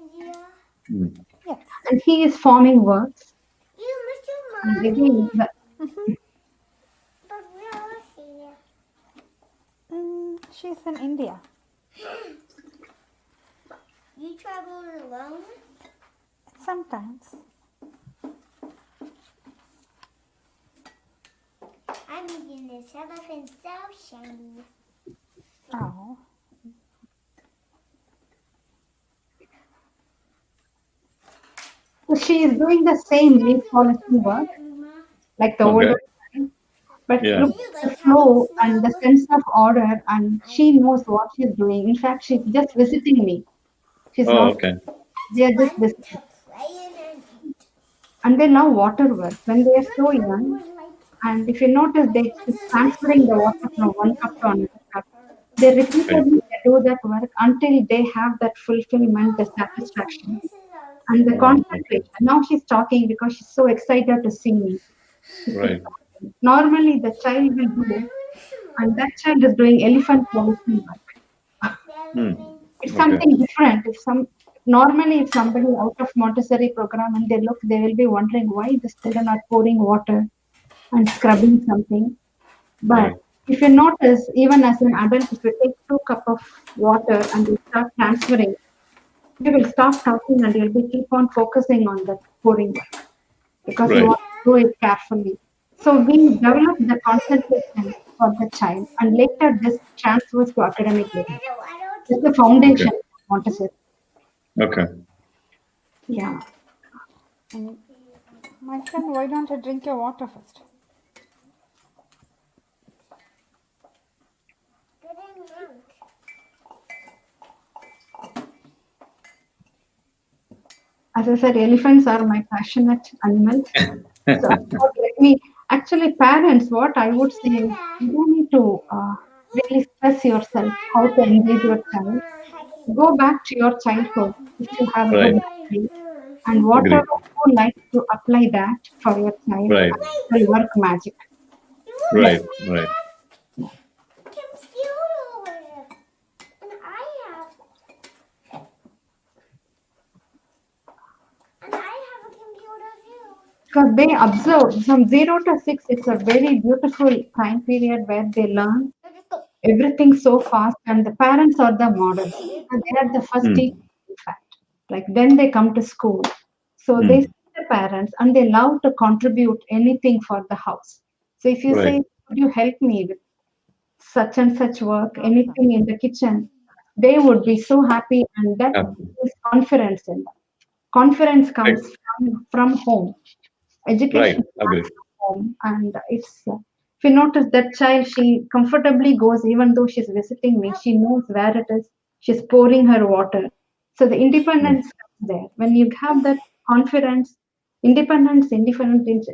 And he is forming words. You miss your And mommy. again, But we always see you. She's in India. You travel alone? Sometimes. I'm making this elephant so shiny. Oh. so she is doing the same leaf polishing work like the Okay. older one, but Yeah. look at the flow and the sense of order, and she knows what she's doing. In fact, she's just visiting me. She's Oh, not, okay. they are just Fun visiting. to play in and eat. And they love water work when they are so young. And if you notice, they keep transferring the water from one cup to another cup. They repeatedly do that work until they have that fulfillment, the satisfaction, and the Oh, okay. concentration. Now she's talking because she's so excited to see me. She's Right. Normally the child will do, and that child is doing elephant walking work. Hmm. It's Okay. something different. If some normally if somebody out of Montessori program and they look, they will be wondering why the children are pouring water and scrubbing something. But Right. if you notice, even as an adult, if you take 2 cups of water and you start transferring, you will stop talking and you'll be keep on focusing on that pouring work because you Right. want to do it carefully. So we develop the concentration for the child, and later this transfers to academic learning. It's the Okay. foundation of Montessori. Okay. Yeah. And my friend, why don't you drink your water first? As I said, elephants are my passionate animals. So I thought, let me actually parents. What I would say is, you don't need to really stress yourself how to engage your child. Go back to your childhood if you have good Right. memory, and Agree. whatever you like to apply that for your child, Right. will work magic. Yes. Right. Right. Computer over here. And I have a computer too. Because they observe from 0 to 6, it's a very beautiful time period where they learn everything so fast, and the parents are the models. And they are the first Hmm. teachers, in fact. Like then they come to school. So they Hmm. see the parents and they love to contribute anything for the house. So if you Right. say, could you help me with such and such work, Awesome. anything in the kitchen, they would be so happy, and that Happy. is confidence in them. Confidence Right. comes from home. Right. Education Agree. starts from home, and it's if you notice that child, she comfortably goes even though she's visiting me. She knows where it is. She's pouring her water. So the Hmm. independence comes there. When you have that confidence, independence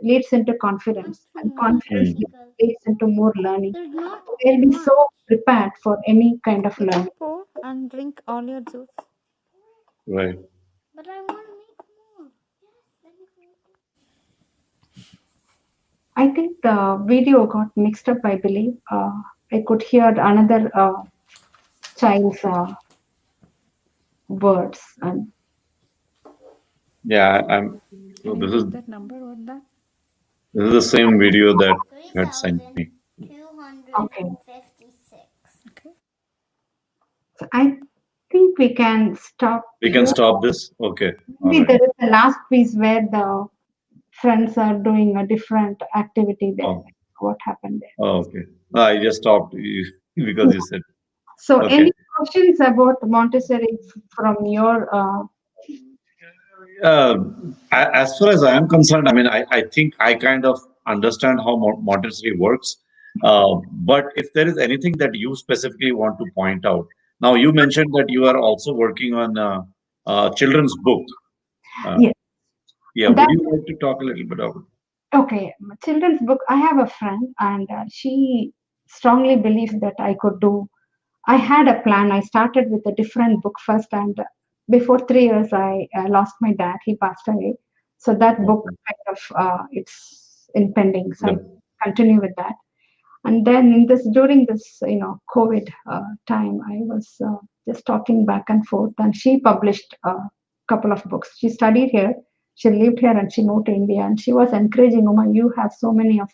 leads into confidence, and confidence Hmm. leads into more learning. There's not They'll be much. so prepared for any kind of You learning. can pour and drink all your juice. Right. But I want to make more. I think the video got mixed up, I believe. I could hear another child's words. And Yeah. I'm. So Can you read that number? What that? this is the same video that you had sent me. okay, 3,256. Okay. so I think we can stop We can here. stop this. Okay. All Maybe right. there is the last piece where the friends are doing a different activity there. Oh. What happened there? Oh, okay. No, I just stopped you because you said So, okay. any questions about Montessori from your? Uh, as far as I am concerned, I mean, I think I kind of understand how Montessori works. But if there is anything that you specifically want to point out, now you mentioned that you are also working on a children's book. Uh, Yes, yeah, would that you like to talk a little bit about it? okay. Children's book. I have a friend, and she strongly believes that I could do. I had a plan. I started with a different book first, and before 3 years, I lost my dad. He passed away. So that book Okay. kind of it's in pending. So I The- continue with that. And then in this during this COVID time, I was just talking back and forth, and she published a couple of books. She studied here, she lived here, and she moved to India. And she was encouraging, "Uma, you have so many of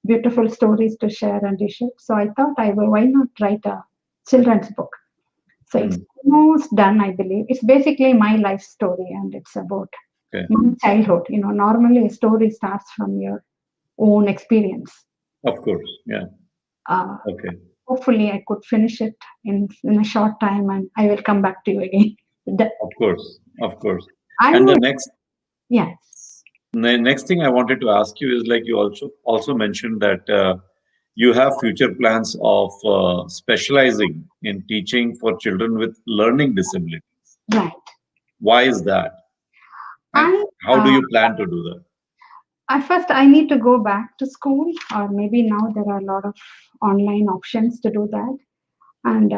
beautiful stories to share, and you should." So I thought, I will why not write a children's book. So it's Hmm. almost done, I believe. It's basically my life story, and it's about Okay. my childhood. Normally a story starts from your own experience. Of course. Yeah. Uh, Okay. Hopefully, I could finish it in a short time, and I will come back to you again. Of course. Of course. I And the would, yes, next thing I wanted to ask you is like you also mentioned that you have future plans of specializing in teaching for children with learning disabilities. right. Why is that? And I how do you plan to do that? at first I need to go back to school, or maybe now there are a lot of online options to do that. And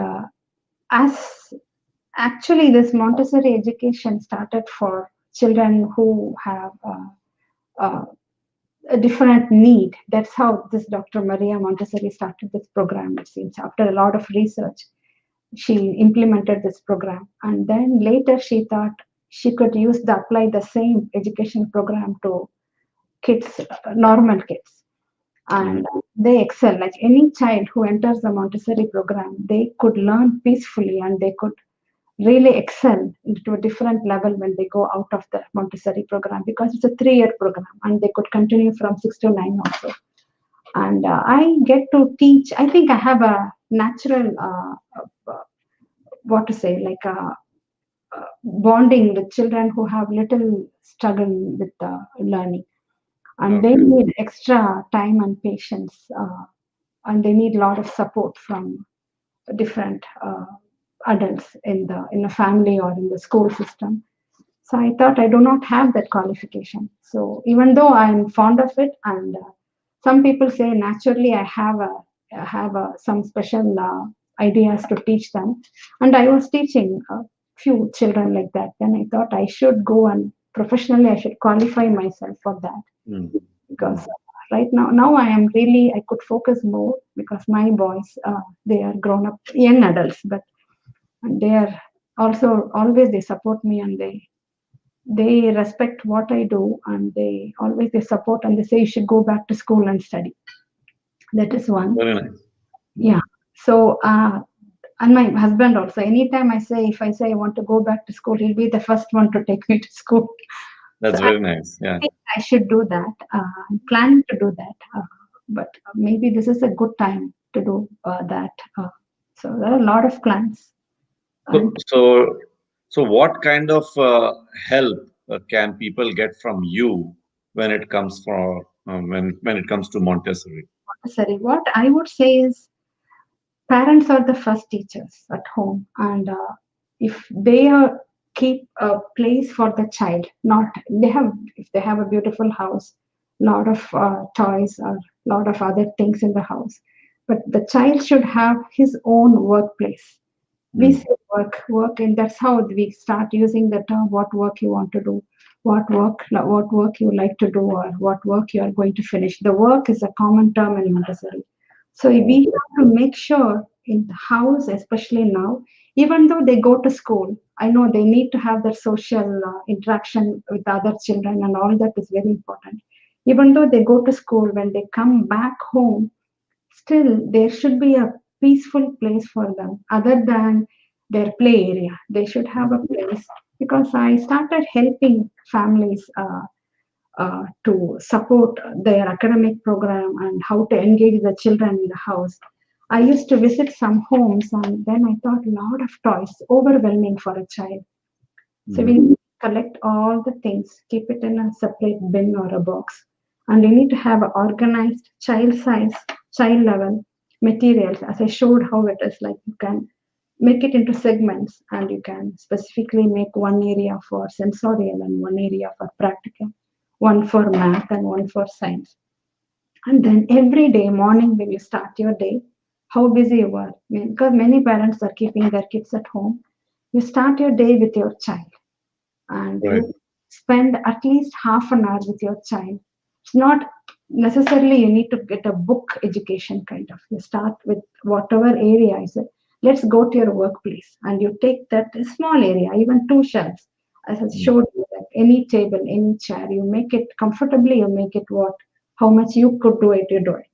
as actually, this Montessori education started for children who have uh, a different need. That's how this Dr. Maria Montessori started this program, it seems. After a lot of research, she implemented this program. And then later she thought she could apply the same education program to kids, normal kids. And they excel. Like any child who enters the Montessori program, they could learn peacefully and they could really excel into a different level when they go out of the Montessori program, because it's a 3-year program and they could continue from 6 to 9 also. And I get to teach. I think I have a natural, what to say, like a bonding with children who have little struggle with learning, and they need extra time and patience, and they need a lot of support from different adults in the family or in the school system. So I thought I do not have that qualification. So even though I'm fond of it, and some people say naturally I have some special ideas to teach them, and I was teaching a few children like that. Then I thought I should go and professionally I should qualify myself for that, because right now I could focus more, because my boys, they are grown up young adults, but they are also always they support me, and they respect what I do, and they support, and they say you should go back to school and study. That is one. Very nice. Yeah. So and my husband also, anytime if I say I want to go back to school, he'll be the first one to take me to school. That's very nice. Yeah. I should do that. I'm planning to do that, but maybe this is a good time to do that. So there are a lot of plans. So what kind of help can people get from you when it comes when it comes to Montessori? Sorry, what I would say is parents are the first teachers at home, and if they keep a place for the child, not if they have a beautiful house, lot of toys or lot of other things in the house, but the child should have his own workplace. We say work, and that's how we start using the term what work you want to do, what work you like to do, or what work you are going to finish. The work is a common term in Montessori. So we have to make sure in the house, especially now, even though they go to school, I know they need to have that social interaction with other children, and all that is very important. Even though they go to school, when they come back home, still there should be a peaceful place for them other than their play area. They should have a place, because I started helping families to support their academic program and how to engage the children in the house. I used to visit some homes, and then I thought a lot of toys, overwhelming for a child. So we collect all the things, keep it in a separate bin or a box, and you need to have organized child size, child level materials. As I showed how it is, like you can make it into segments, and you can specifically make one area for sensorial and one area for practical, one for math and one for science. And then every day morning when you start your day, how busy you are. Because many parents are keeping their kids at home. You start your day with your child, and you spend at least half an hour with your child. It's not necessarily you need to get a book education kind of. You start with whatever area is it. Let's go to your workplace, and you take that small area, even 2 shelves, as I showed you, that any table, any chair, you make it comfortably, you make it how much you could do it, you do it.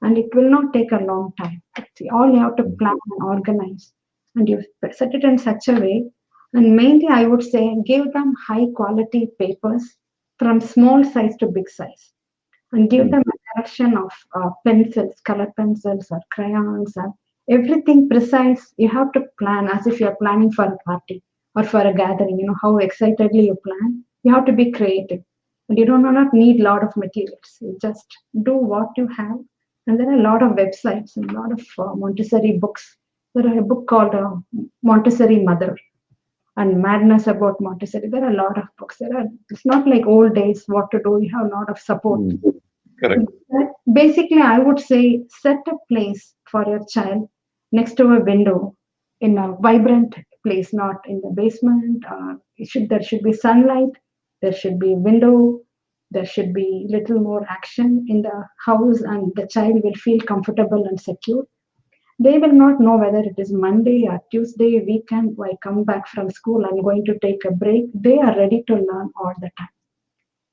And it will not take a long time. See, all you have to plan and organize, and you set it in such a way. And mainly, I would say, give them high quality papers from small size to big size, and give them a collection of pencils, color pencils or crayons, and everything precise. You have to plan as if you're planning for a party or for a gathering. You know how excitedly you plan. You have to be creative, and you do not need a lot of materials. You just do what you have. And there are a lot of websites and a lot of Montessori books. There are a book called Montessori Mother and Madness About Montessori. There are a lot of books. It's not like old days, what to do. You have a lot of support. Correct. Basically, I would say set a place for your child next to a window, in a vibrant place, not in the basement. There should be sunlight. There should be a window. There should be little more action in the house, and the child will feel comfortable and secure. They will not know whether it is Monday or Tuesday, weekend. I come back from school, I'm going to take a break. They are ready to learn all the time.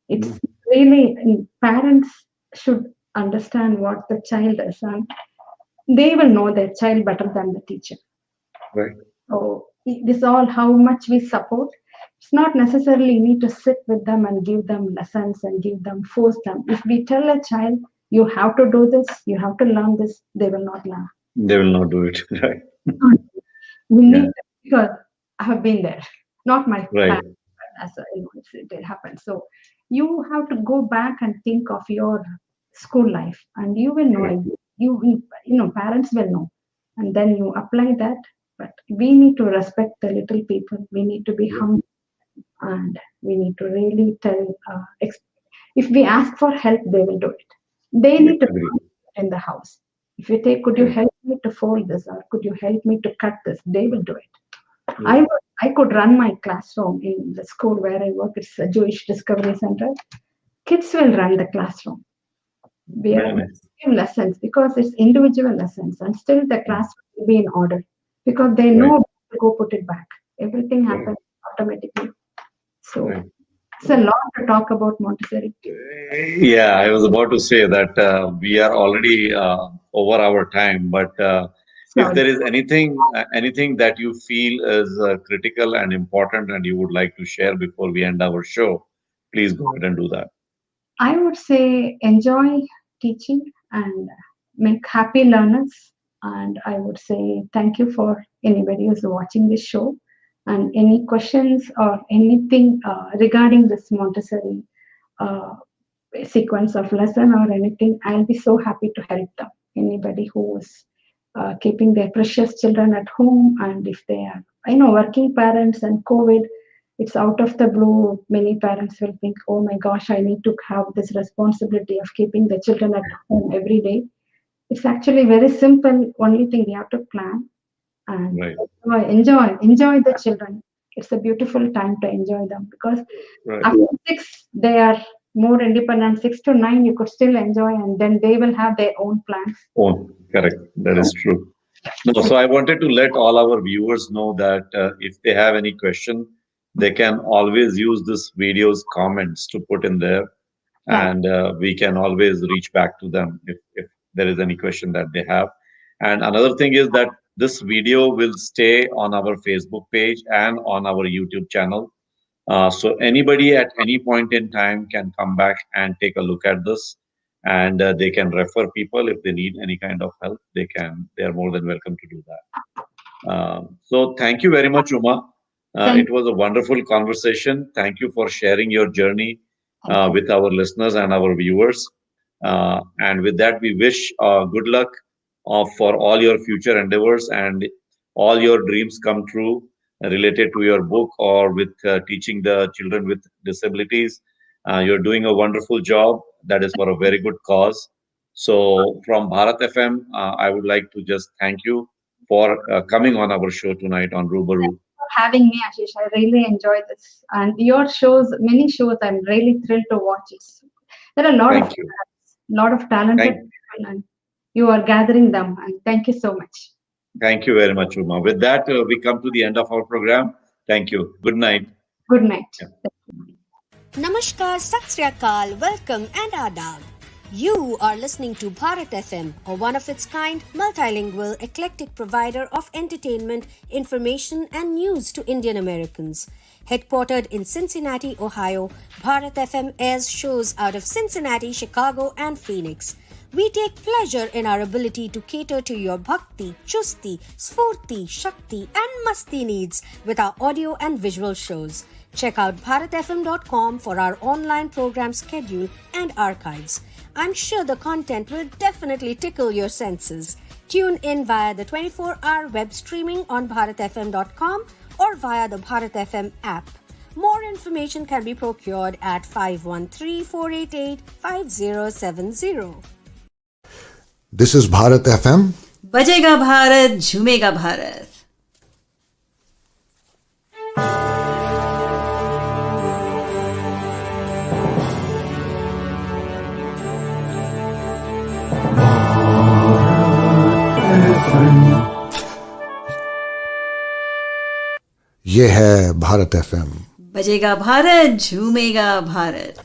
It's really, parents should understand what the child is, and they will know their child better than the teacher. Right. So this is all how much we support. It's not necessarily need to sit with them and give them lessons and force them. If we tell a child, you have to do this, you have to learn this, they will not learn. They will not do it. Right. We Yeah. need to, because I have been there, not my Right. parents, but as it happened. So you have to go back and think of your school life, and you will know. Right. You know, parents will know, and then you apply that. But we need to respect the little people. We need to be humble, and we need to really tell. If we ask for help, they will do it. They Yeah, need to agree. come in the house. If you take, could you Right. help me to fold this, or could you help me to cut this? They will do it. Right. I could run my classroom in the school where I work. It's a Jewish Discovery Center. Kids will run the classroom. We Very are nice. giving lessons because it's individual lessons, and still the class will be in order because they know Right. to go put it back. Everything Right. happens automatically. So Right. it's a lot to talk about Montessori. Yeah, I was about to say that we are already over our time, but if So there is anything that you feel is critical and important and you would like to share before we end our show, please go ahead and do that. I would say enjoy teaching and make happy learners. And I would say thank you for anybody who's watching this show. And any questions or anything regarding this Montessori uh, sequence of lesson or anything, I'll be so happy to help them. Anybody who is keeping their precious children at home, and if they are, I know, working parents and COVID, it's out of the blue. Many parents will think, oh my gosh, I need to have this responsibility of keeping the children at home every day. It's actually very simple. Only thing we have to plan and Right. enjoy the children. It's a beautiful time to enjoy them because Right. after 6, they are more independent. 6 to 9, you could still enjoy, and then they will have their own plans. Oh, correct. That is true. No, so I wanted to let all our viewers know that if they have any question, they can always use this video's comments to put in there, Right. and we can always reach back to them if there is any question that they have. And another thing is that this video will stay on our Facebook page and on our YouTube channel. So anybody at any point in time can come back and take a look at this, and they can refer people if they need any kind of help. They are more than welcome to do that. So thank you very much, Uma. Thank It was a wonderful conversation. Thank you for sharing your journey Thank you. with our listeners and our viewers. And with that, we wish good luck for all your future endeavors and all your dreams come true related to your book or with teaching the children with disabilities. You're doing a wonderful job. That is for a very good cause. So, from Bharat FM, I would like to just thank you for coming on our show tonight on Rubaru. Having me, Ashish. I really enjoy this. And your shows, many shows, I'm really thrilled to watch it. There are a Thank you. lot of talented Thank, people, and you are gathering them. And thank you so much. thank you very much, Uma. With that, we come to the end of our program. Thank you. Good night. Good night. Yeah. Namaskar, Sat Sri Akal, welcome and adab. You are listening to Bharat FM, a one of its kind, multilingual, eclectic provider of entertainment, information, and news to Indian Americans. Headquartered in Cincinnati, Ohio, Bharat FM airs shows out of Cincinnati, Chicago, and Phoenix. We take pleasure in our ability to cater to your bhakti, chusti, sfurti, shakti, and masti needs with our audio and visual shows. Check out bharatfm.com for our online program schedule and archives. I'm sure the content will definitely tickle your senses. Tune in via the 24-hour web streaming on bharatfm.com or via the Bharat FM app. More information can be procured at 513-488-5070. This is Bharat FM. बजेगा भारत झूमेगा भारत. ये है Bharat FM. बजेगा भारत, झूमेगा भारत।